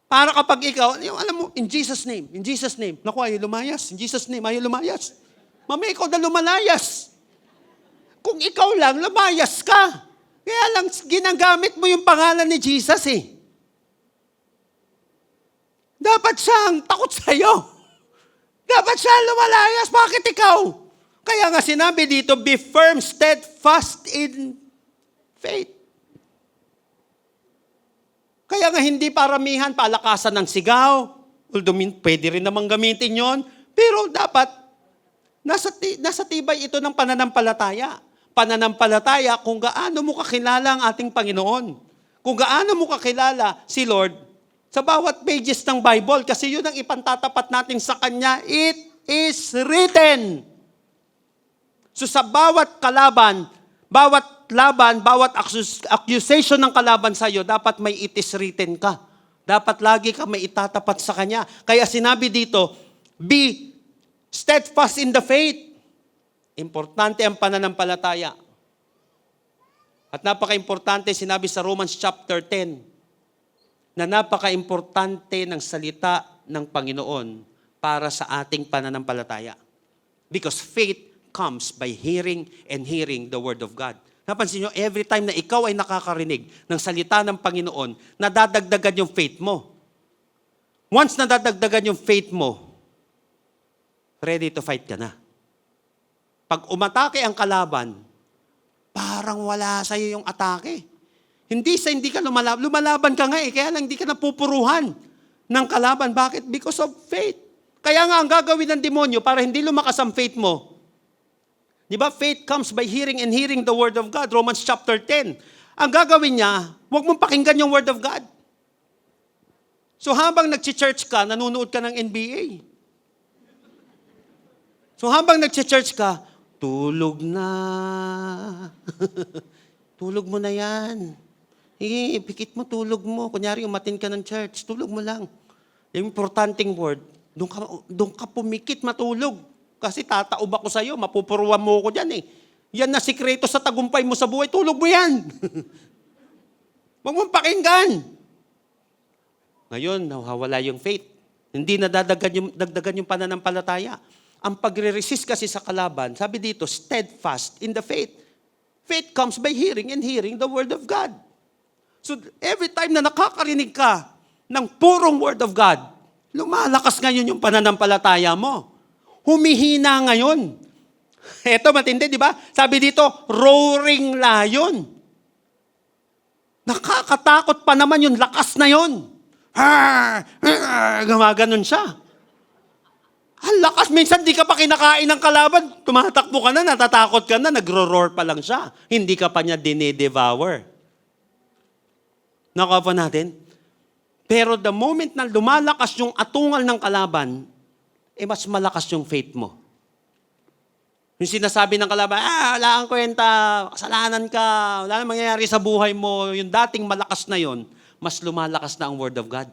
Para kapag ikaw, yung alam mo, in Jesus' name, naku, ayaw lumayas, in Jesus' name, ayaw lumayas. Mami, ikaw na lumalayas. Kung ikaw lang, lumayas ka. Kaya lang, ginagamit mo yung pangalan ni Jesus eh. Dapat siyang takot sa'yo. Dapat siya lumalayas. Bakit ikaw? Kaya nga sinabi dito, be firm, steadfast in faith. Kaya nga hindi paramihan, palakasan ng sigaw. Although pwede rin namang gamitin yon, pero dapat nasa tibay ito ng pananampalataya. Pananampalataya kung gaano mo kakilala ang ating Panginoon. Kung gaano mo kakilala si Lord sa bawat pages ng Bible, kasi yun ang ipantatapat natin sa Kanya, it is written. So sa bawat kalaban, bawat laban, bawat accusation ng kalaban sa iyo, dapat may it is written ka. Dapat lagi ka may itatapat sa Kanya. Kaya sinabi dito, be steadfast in the faith. Importante ang pananampalataya. At napaka-importante, sinabi sa Romans chapter 10, na napaka-importante ng salita ng Panginoon para sa ating pananampalataya. Because faith comes by hearing and hearing the Word of God. Napansin nyo, every time na ikaw ay nakakarinig ng salita ng Panginoon, nadadagdagan yung faith mo. Once nadadagdagan yung faith mo, ready to fight ka na. Pag umatake ang kalaban, parang wala sa'yo yung atake. Hindi ka lumalaban. Lumalaban ka nga kaya lang hindi ka napupuruhan ng kalaban. Bakit? Because of faith. Kaya nga ang gagawin ng demonyo para hindi lumakas ang faith mo. Di ba? Faith comes by hearing and hearing the Word of God. Romans chapter 10. Ang gagawin niya, huwag mong pakinggan yung Word of God. So habang nag-church ka, nanonood ka ng NBA. So habang nag-church ka, tulog na. Tulog mo na yan. Pikit mo, tulog mo. Kunyari, umatin ka ng church, tulog mo lang. Yung importanteng word, doon ka pumikit, matulog. Kasi tataob ako sa'yo, mapupuruan mo ko dyan eh. Yan na sikreto sa tagumpay mo sa buhay, tulog mo yan. Huwag mong pakinggan. Ngayon, nawawala yung faith. Hindi dagdagan yung pananampalataya. Ang pagre-resist kasi sa kalaban, sabi dito, steadfast in the faith. Faith comes by hearing and hearing the Word of God. So every time na nakakarinig ka ng purong Word of God, lumalakas ngayon yung pananampalataya mo. Humihina ngayon. Eto matindi, di ba? Sabi dito, roaring lion. Nakakatakot pa naman yung lakas na yun. Gumaganon siya. Ang lakas, minsan di ka pa kinakain ng kalaban, tumatakbo ka na, natatakot ka na, nagro-roar pa lang siya. Hindi ka pa niya dine-devour. Nakuha pa natin? Pero the moment na lumalakas yung atungal ng kalaban, mas malakas yung faith mo. Yung sinasabi ng kalaban, wala kang kwenta, kasalanan ka, wala nang mangyayari sa buhay mo, yung dating malakas na yon, mas lumalakas na ang Word of God.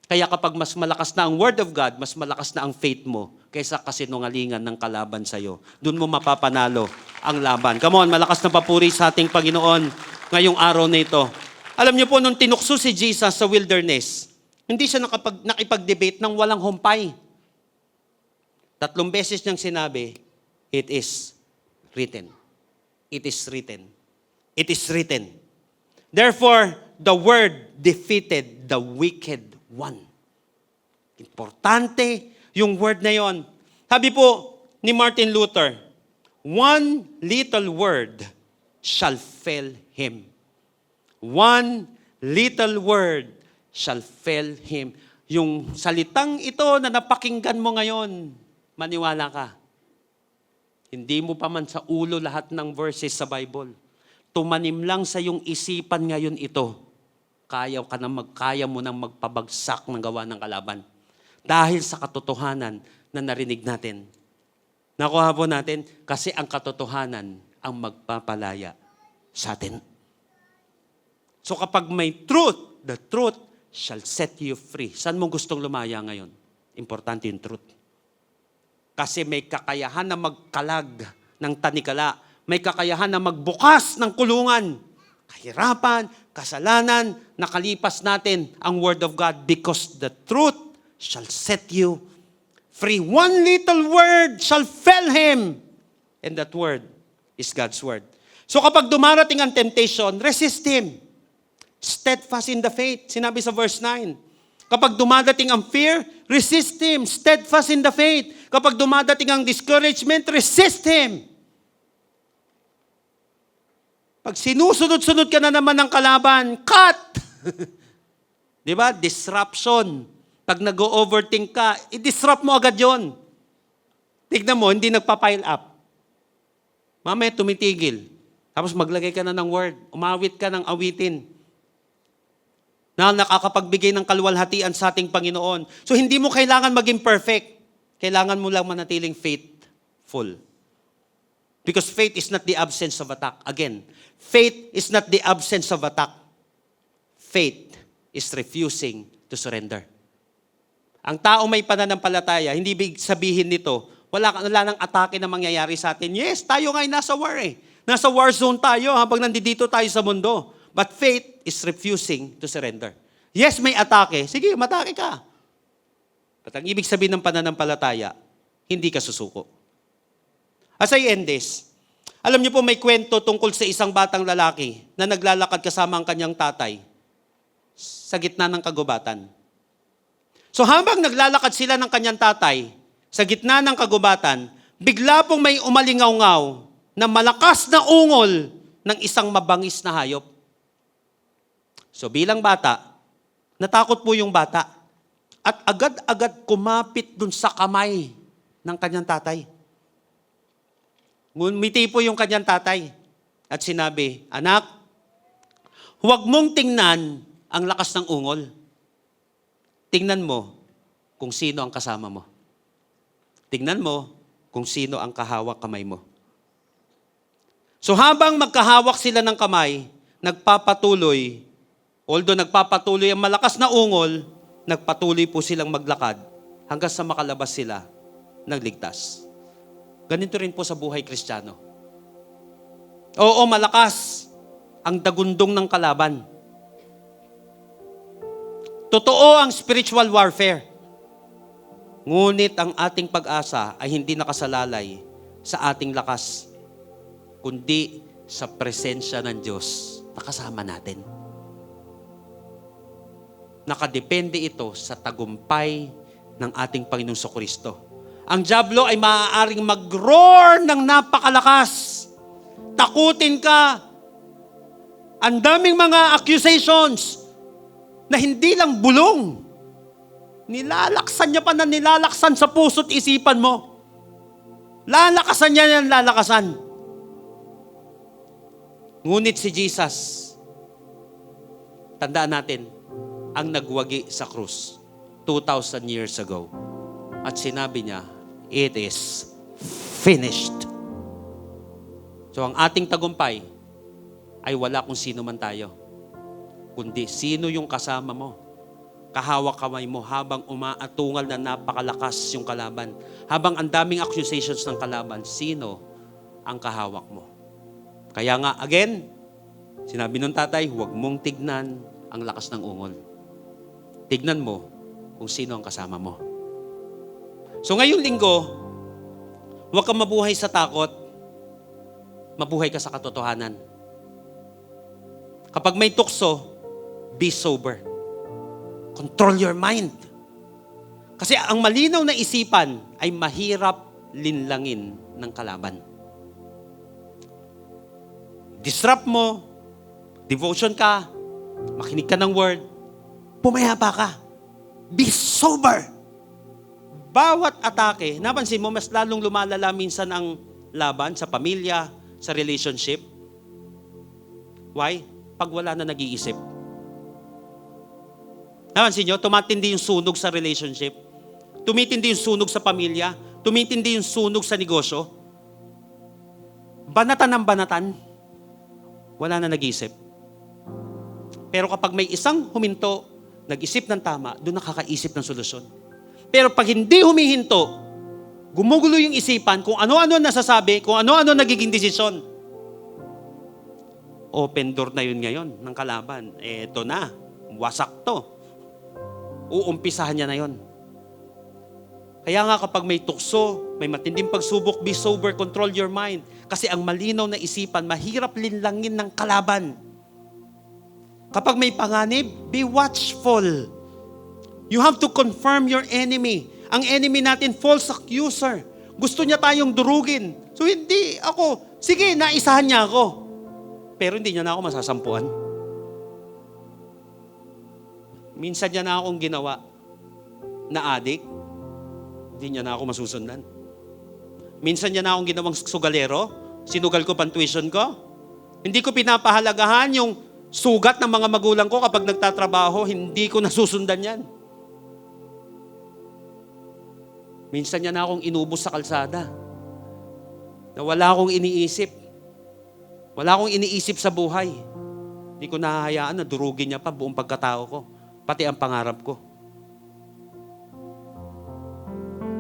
Kaya kapag mas malakas na ang Word of God, mas malakas na ang faith mo kaysa kasinungalingan ng kalaban sa'yo. Doon mo mapapanalo ang laban. Come on, malakas na papuri sa ating Panginoon ngayong araw na ito. Alam niyo po, nung tinukso si Jesus sa wilderness, hindi siya nakipag-debate ng walang humpay. 3 beses niyang sinabi, it is written. It is written. It is written. Therefore, the word defeated the wicked one. Importante yung word na yon. Sabi po ni Martin Luther, one little word shall fail him. One little word shall fail him. Yung salitang ito na napakinggan mo ngayon, maniwala ka. Hindi mo pa man sa ulo lahat ng verses sa Bible. Tumanim lang sa iyong isipan ngayon ito. Kaya mo nang magpabagsak ng gawa ng kalaban. Dahil sa katotohanan na narinig natin. Nakuha po natin, kasi ang katotohanan ang magpapalaya sa atin. So kapag may truth, the truth shall set you free. Saan mo gustong lumaya ngayon? Importante yung truth. Kasi may kakayahan na magkalag ng tanikala. May kakayahan na magbukas ng kulungan. Kahirapan, kasalanan, nakalipas natin ang Word of God because the truth shall set you free. One little word shall fail him. And that word is God's word. So kapag dumarating ang temptation, resist him. Steadfast in the faith. Sinabi sa verse 9. Kapag dumadating ang fear, resist him. Steadfast in the faith. Kapag dumadating ang discouragement, resist him. Pag sinusunod-sunod ka na naman ng kalaban, cut! Di ba? Disruption. Pag nag-overthink ka, i-disrupt mo agad yon. Tignan mo, hindi nagpa-pile up. Mamaya tumitigil. Tapos maglagay ka na ng word. Umawit ka ng awitin na nakakapagbigay ng kaluwalhatian sa ating Panginoon. So hindi mo kailangan maging perfect. Kailangan mo lang manatiling faithful. Because faith is not the absence of attack. Again, faith is not the absence of attack. Faith is refusing to surrender. Ang tao may pananampalataya, hindi big sabihin nito, wala nang atake na mangyayari sa atin. Yes, tayo nga'y nasa war eh. Nasa war zone tayo habang nandito tayo sa mundo. But faith is refusing to surrender. Yes, may atake. Sige, matake ka. But ang ibig sabihin ng pananampalataya, hindi ka susuko. As I end this, alam niyo po may kwento tungkol sa isang batang lalaki na naglalakad kasama ang kanyang tatay sa gitna ng kagubatan. So habang naglalakad sila ng kanyang tatay sa gitna ng kagubatan, bigla pong may umalingaw-ngaw na malakas na ungol ng isang mabangis na hayop. So bilang bata, natakot po yung bata at agad-agad kumapit dun sa kamay ng kanyang tatay. Ngumiti po yung kanyang tatay at sinabi, anak, huwag mong tingnan ang lakas ng ungol. Tingnan mo kung sino ang kasama mo. Tingnan mo kung sino ang kahawak kamay mo. So habang magkahawak sila ng kamay, although nagpapatuloy ang malakas na ungol, nagpatuloy po silang maglakad hanggang sa makalabas sila ng ligtas. Ganito rin po sa buhay Kristiyano. Oo, malakas ang dagundong ng kalaban. Totoo ang spiritual warfare. Ngunit ang ating pag-asa ay hindi nakasalalay sa ating lakas, kundi sa presensya ng Diyos na kasama natin. Nakadepende ito sa tagumpay ng ating Panginoong Jesucristo. Ang dyablo ay maaaring mag-roar ng napakalakas. Takutin ka. Ang daming mga accusations na hindi lang bulong. Nilalaksan niya pa na nilalaksan sa puso't isipan mo. Lalakasan niya ng lalakasan. Ngunit si Jesus, tandaan natin, ang nagwagi sa krus 2,000 years ago. At sinabi niya, it is finished. So ang ating tagumpay ay wala kung sino man tayo, kundi sino yung kasama mo. Kahawak kamay mo habang umaatungal na napakalakas yung kalaban. Habang ang daming accusations ng kalaban, sino ang kahawak mo? Kaya nga, again, sinabi ng tatay, huwag mong tignan ang lakas ng ungol. Tignan mo kung sino ang kasama mo. So ngayong linggo, huwag kang mabuhay sa takot, mabuhay ka sa katotohanan. Kapag may tukso, be sober. Control your mind. Kasi ang malinaw na isipan ay mahirap linlangin ng kalaban. Disrupt mo, devotion ka, makinig ka ng word, pumayapa ka. Be sober. Bawat atake, napansin mo, mas lalong lumalala minsan ang laban sa pamilya, sa relationship. Why? Pag wala na nag-iisip. Napansin nyo, tumatindi yung sunog sa relationship. Tumitindi yung sunog sa pamilya. Tumitindi yung sunog sa negosyo. Banatan ng banatan. Wala na nag-iisip. Pero kapag may isang huminto, nag-isip ng tama, doon nakakaisip ng solusyon. Pero pag hindi humihinto, gumugulo yung isipan kung ano-ano nasasabi, kung ano-ano nagiging desisyon. Open door na yun ngayon ng kalaban. Eto na, wasak to. Uumpisahan niya na yon. Kaya nga kapag may tukso, may matinding pagsubok, be sober, control your mind. Kasi ang malinaw na isipan, mahirap linlangin ng kalaban. Kapag may panganib, be watchful. You have to confirm your enemy. Ang enemy natin, false accuser. Gusto niya tayong durugin. So hindi ako, sige, naisahan niya ako. Pero hindi niya na ako masasampuan. Minsan niya na akong ginawa na adik, hindi niya na ako masusundan. Minsan niya na akong ginawang sugalero, sinugal ko pang tuition ko. Hindi ko pinapahalagahan yung sugat ng mga magulang ko kapag nagtatrabaho, hindi ko nasusundan yan. Minsan niya na akong inubos sa kalsada, na wala akong iniisip. Wala akong iniisip sa buhay. Hindi ko nahahayaan na durugin niya pa buong pagkatao ko. Pati ang pangarap ko.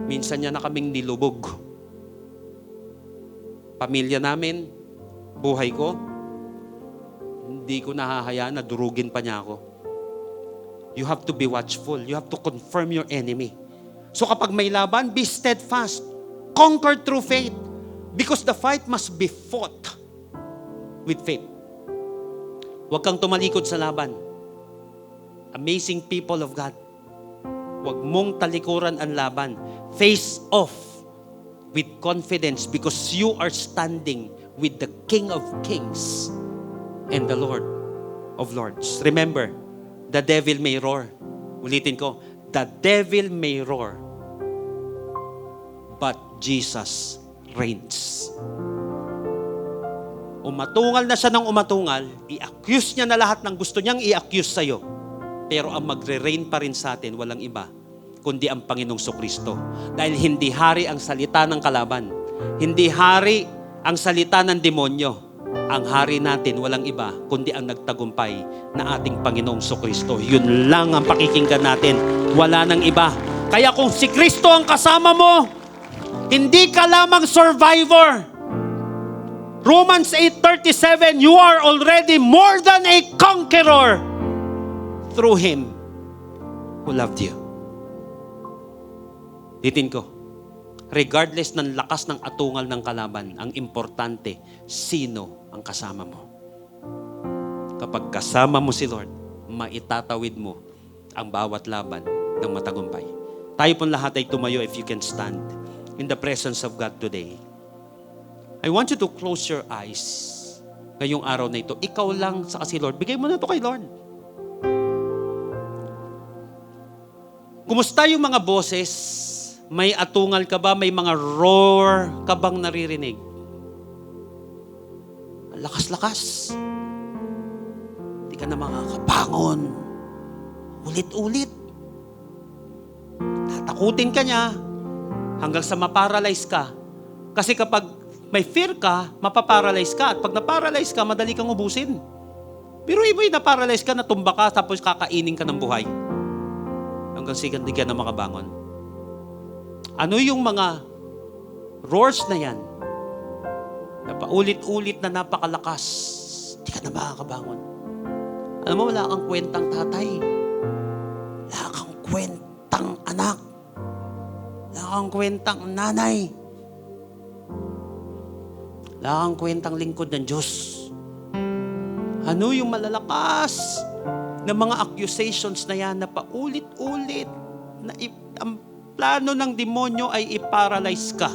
Minsan niya na kaming nilubog. Pamilya namin, buhay ko, hindi ko nahahayaan na durugin pa niya ako. You have to be watchful. You have to confirm your enemy. So kapag may laban, be steadfast. Conquer through faith. Because the fight must be fought with faith. Huwag kang tumalikod sa laban. Amazing people of God. Huwag mong talikuran ang laban. Face off with confidence because you are standing with the King of Kings and the Lord of Lords. Remember, the devil may roar. Ulitin ko, the devil may roar, but Jesus reigns. Umatungal na siya ng umatungal, i-accuse niya na lahat ng gusto niyang i-accuse sa'yo. Pero ang magre-reign pa rin sa atin, walang iba, kundi ang Panginoong Sokristo. Dahil hindi hari ang salita ng kalaban. Hindi hari ang salita ng demonyo. Ang hari natin, walang iba, kundi ang nagtagumpay na ating Panginoong Sokristo. Yun lang ang pakikinggan natin. Wala nang iba. Kaya kung si Kristo ang kasama mo, hindi ka lamang survivor. Romans 8:37, you are already more than a conqueror through Him who loved you. Titin ko, regardless ng lakas ng atungal ng kalaban, ang importante, sino ang kasama mo. Kapag kasama mo si Lord, maitatawid mo ang bawat laban ng matagumpay. Tayo pong lahat ay tumayo if you can stand in the presence of God today. I want you to close your eyes ngayong araw na ito. Ikaw lang sa si Lord. Bigay mo na ito kay Lord. Kumusta yung mga boses? May atungal ka ba? May mga roar ka bang naririnig? Lakas-lakas. Hindi ka na makakabangon. Ulit-ulit. Tatakutin ka niya. hanggang sa maparalyze ka. Kasi kapag may fear ka, mapaparalyze ka. At pag naparalyze ka, madali kang ubusin. Pero iba yung naparalyze ka, natumba ka, tapos kakainin ka ng buhay. Hanggang hindi ka na makabangon. Ano yung mga roars na yan? Na paulit-ulit na napakalakas. Hindi ka na makakabangon. Alam mo, wala kang kwentang tatay. Wala kang kwentang anak. Wala kang kwentang nanay. Wala kang kwentang lingkod ng Diyos. Ano yung malalakas na mga accusations na yan na paulit-ulit na ang plano ng demonyo ay i-paralyze ka.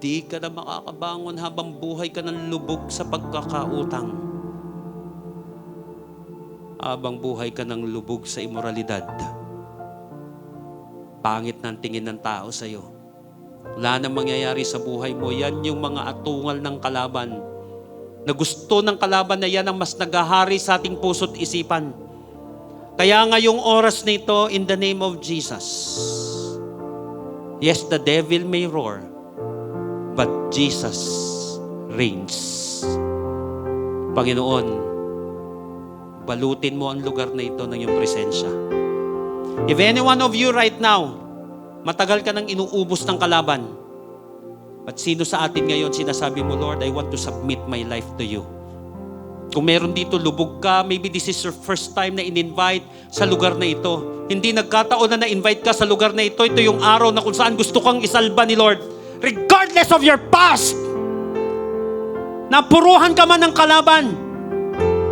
Di ka na makakabangon habang buhay ka ng lubog sa pagkakautang. Habang buhay ka ng lubog sa imoralidad. Pangit ng tingin ng tao sa iyo. Wala nang mangyayari sa buhay mo. Yan yung mga atungal ng kalaban. Na gusto ng kalaban na yan ang mas naghahari sa ating puso't isipan. Kaya ngayong oras na ito, in the name of Jesus, yes, the devil may roar, but Jesus reigns. Panginoon, balutin mo ang lugar na ito ng iyong presensya. If any one of you right now, matagal ka nang inuubos ng kalaban, but sino sa atin ngayon sinasabi mo, Lord, I want to submit my life to you. Kung meron dito, lubog ka, maybe this is your first time na in-invite sa lugar na ito. Hindi nagkataon na na-invite ka sa lugar na ito. Ito yung araw na kung saan gusto kang isalba ni Lord. Regardless of your past, napuruhan ka man ng kalaban,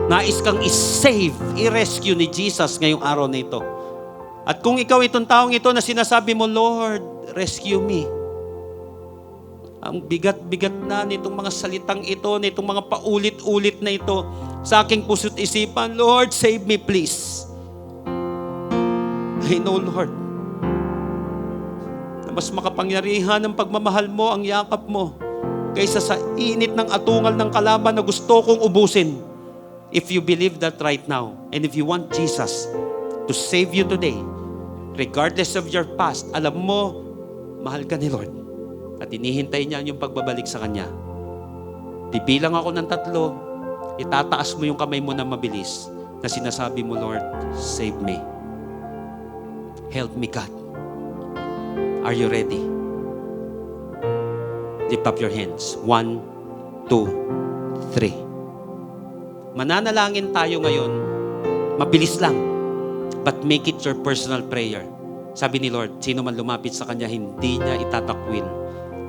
nais kang i-save, i-rescue ni Jesus ngayong araw na ito. At kung ikaw itong taong ito na sinasabi mo, Lord, rescue me. Ang bigat-bigat na nitong mga salitang ito, nitong mga paulit-ulit na ito sa aking puso't isipan, Lord, save me please. I know, Lord, na mas makapangyarihan ang pagmamahal mo, ang yakap mo, kaysa sa init ng atungal ng kalaban na gusto kong ubusin. If you believe that right now, and if you want Jesus to save you today, regardless of your past, alam mo, mahal ka ni Lord. At inihintay niya yung pagbabalik sa Kanya. Bibilang ako ng 3, itataas mo yung kamay mo na mabilis na sinasabi mo, Lord, save me. Help me, God. Are you ready? Lift up your hands. 1, 2, 3. Mananalangin tayo ngayon. Mabilis lang. But make it your personal prayer. Sabi ni Lord, sino man lumapit sa Kanya, hindi niya itatakwil.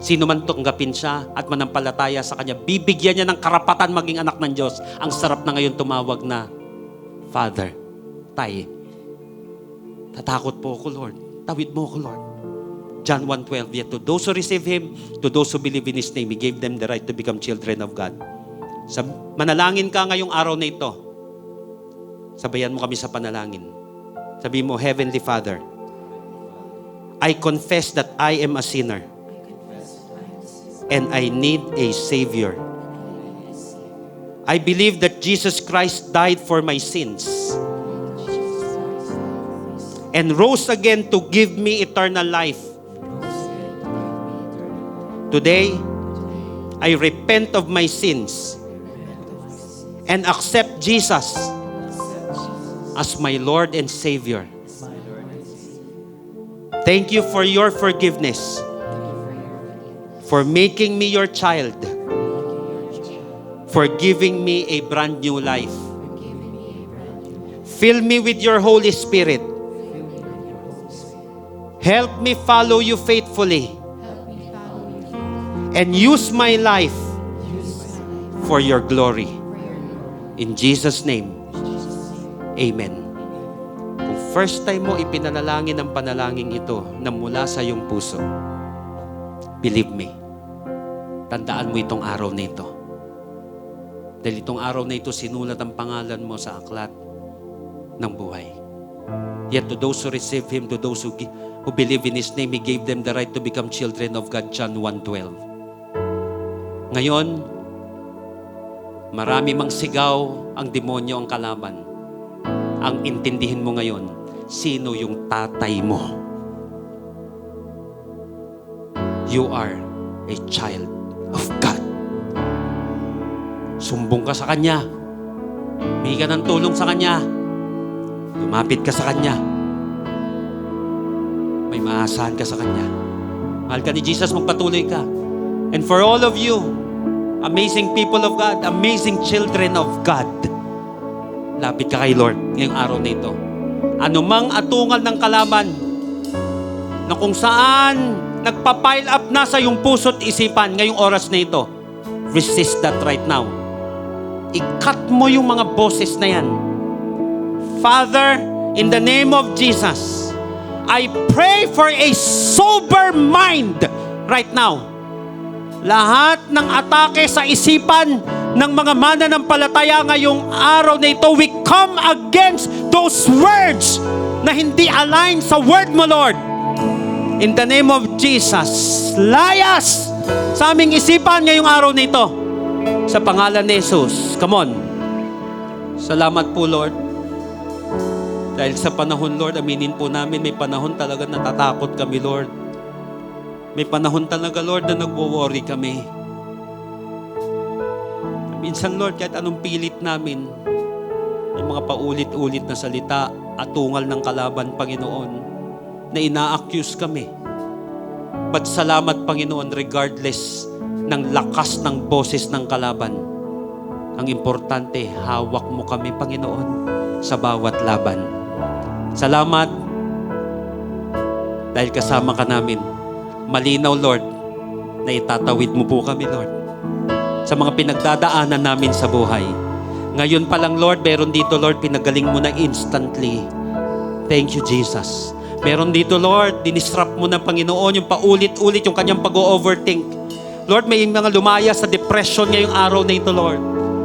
Sino man tanggapin siya at manampalataya sa Kanya, bibigyan niya ng karapatan maging anak ng Diyos. Ang sarap na ngayon tumawag na Father. Tay, tatakot po ako, Lord. Tawid mo ako, Lord. John 1:12, yet to those who receive Him, to those who believe in His name, He gave them the right to become children of God. Manalangin ka ngayong araw na ito. Sabayan mo kami sa panalangin. Sabi mo, Heavenly Father, I confess that I am a sinner and I need a Savior. I believe that Jesus Christ died for my sins and rose again to give me eternal life. Today, I repent of my sins and accept Jesus as my Lord and Savior. Thank you for your forgiveness, for making me your child, for giving me a brand new life. Fill me with your Holy Spirit. Help me follow you faithfully and use my life for your glory. In Jesus' name, Amen. Kung first time mo ipinanalangin ang panalangin ito na mula sa iyong puso, believe me, tandaan mo itong araw na ito. Dahil itong araw na ito, sinulat ang pangalan mo sa aklat ng buhay. Yet to those who receive Him, to those who believe in His name, He gave them the right to become children of God. John 1:12. Ngayon, marami mang sigaw ang demonyo, ang kalaban. Ang intindihin mo ngayon, sino yung tatay mo. You are a child of God. Sumbong ka sa Kanya. Humingi ka ng tulong sa Kanya. Lumapit ka sa Kanya. May maasahan ka sa Kanya. Mahal ka ni Jesus, magpatuloy ka. And for all of you, amazing people of God, amazing children of God, lapit ka kay Lord ngayong araw na ito. Anumang atungal ng kalaban na kung saan nagpa-pile up na sa iyong puso't isipan ngayong oras na ito, resist that right now. I-cut mo yung mga boses na yan. Father, in the name of Jesus, I pray for a sober mind right now. Lahat ng atake sa isipan ng mga mananampalataya ngayong araw na ito, we come against those words na hindi align sa word mo, Lord. In the name of Jesus, layas sa aming isipan ngayong araw na ito. Sa pangalan ni Jesus. Come on. Salamat po, Lord. Dahil sa panahon, Lord, aminin po namin, may panahon talaga natatakot kami, Lord. May panahon talaga, Lord, na nagwo-worry kami. Minsan, Lord, kahit anong pilit namin, may mga paulit-ulit na salita at tungal ng kalaban, Panginoon, na ina-accuse kami. But salamat, Panginoon, regardless ng lakas ng boses ng kalaban. Ang importante, hawak mo kami, Panginoon, sa bawat laban. Salamat dahil kasama ka namin. Malinaw, Lord, na itatawid mo po kami, Lord, sa mga pinagdadaanan namin sa buhay. Ngayon pa lang, Lord, meron dito, Lord, pinagaling mo na instantly. Thank you, Jesus. Meron dito, Lord, dinisrupt mo na, Panginoon, yung paulit-ulit yung kanyang pag-overthink. Lord, may mga lumaya sa depression ngayong araw na ito, Lord.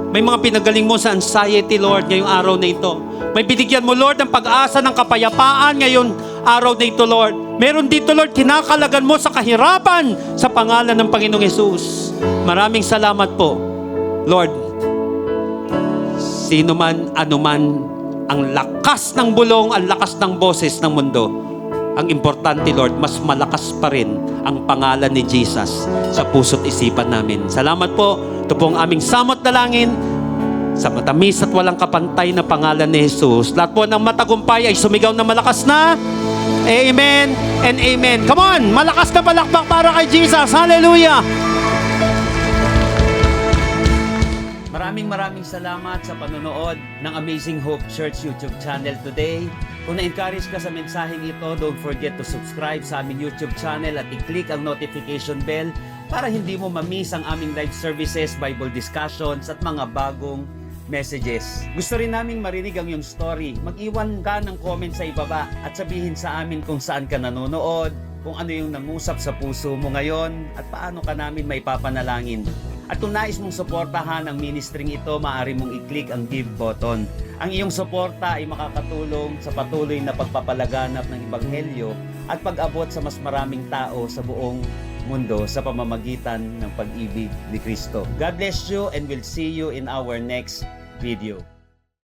May mga pinagaling mo sa anxiety, Lord, ngayong araw na ito. May binigyan mo, Lord, ng pag-asa ng kapayapaan ngayon araw na ito, Lord. Meron dito, Lord, kinakalagan mo sa kahirapan sa pangalan ng Panginoong Hesus. Maraming salamat po, Lord. Sino man, anuman, ang lakas ng bulong, ang lakas ng boses ng mundo, ang importante, Lord, mas malakas pa rin ang pangalan ni Jesus sa puso't isipan namin. Salamat po. Ito po ang aming samot dalangin sa matamis at walang kapantay na pangalan ni Jesus. Lahat po ng matagumpay ay sumigaw na malakas na Amen and Amen. Come on! Malakas na palakpak para kay Jesus. Hallelujah! Maraming salamat sa panonood ng Amazing Hope Church YouTube channel today. Kung na-encourage ka sa mensaheng ito, don't forget to subscribe sa aming YouTube channel at i-click ang notification bell para hindi mo ma-miss ang aming live services, Bible discussions at mga bagong messages. Gusto rin naming marinig ang iyong story. Mag-iwan ka ng comment sa ibaba at sabihin sa amin kung saan ka nanonood, kung ano yung nangusap sa puso mo ngayon at paano ka namin may papanalangin. At kung nais mong suportahan ang ministering ito, maaari mong i-click ang give button. Ang iyong suporta ay makakatulong sa patuloy na pagpapalaganap ng Ebanghelyo at pag-abot sa mas maraming tao sa buong mundo sa pamamagitan ng pag-ibig ni Kristo. God bless you and we'll see you in our next video.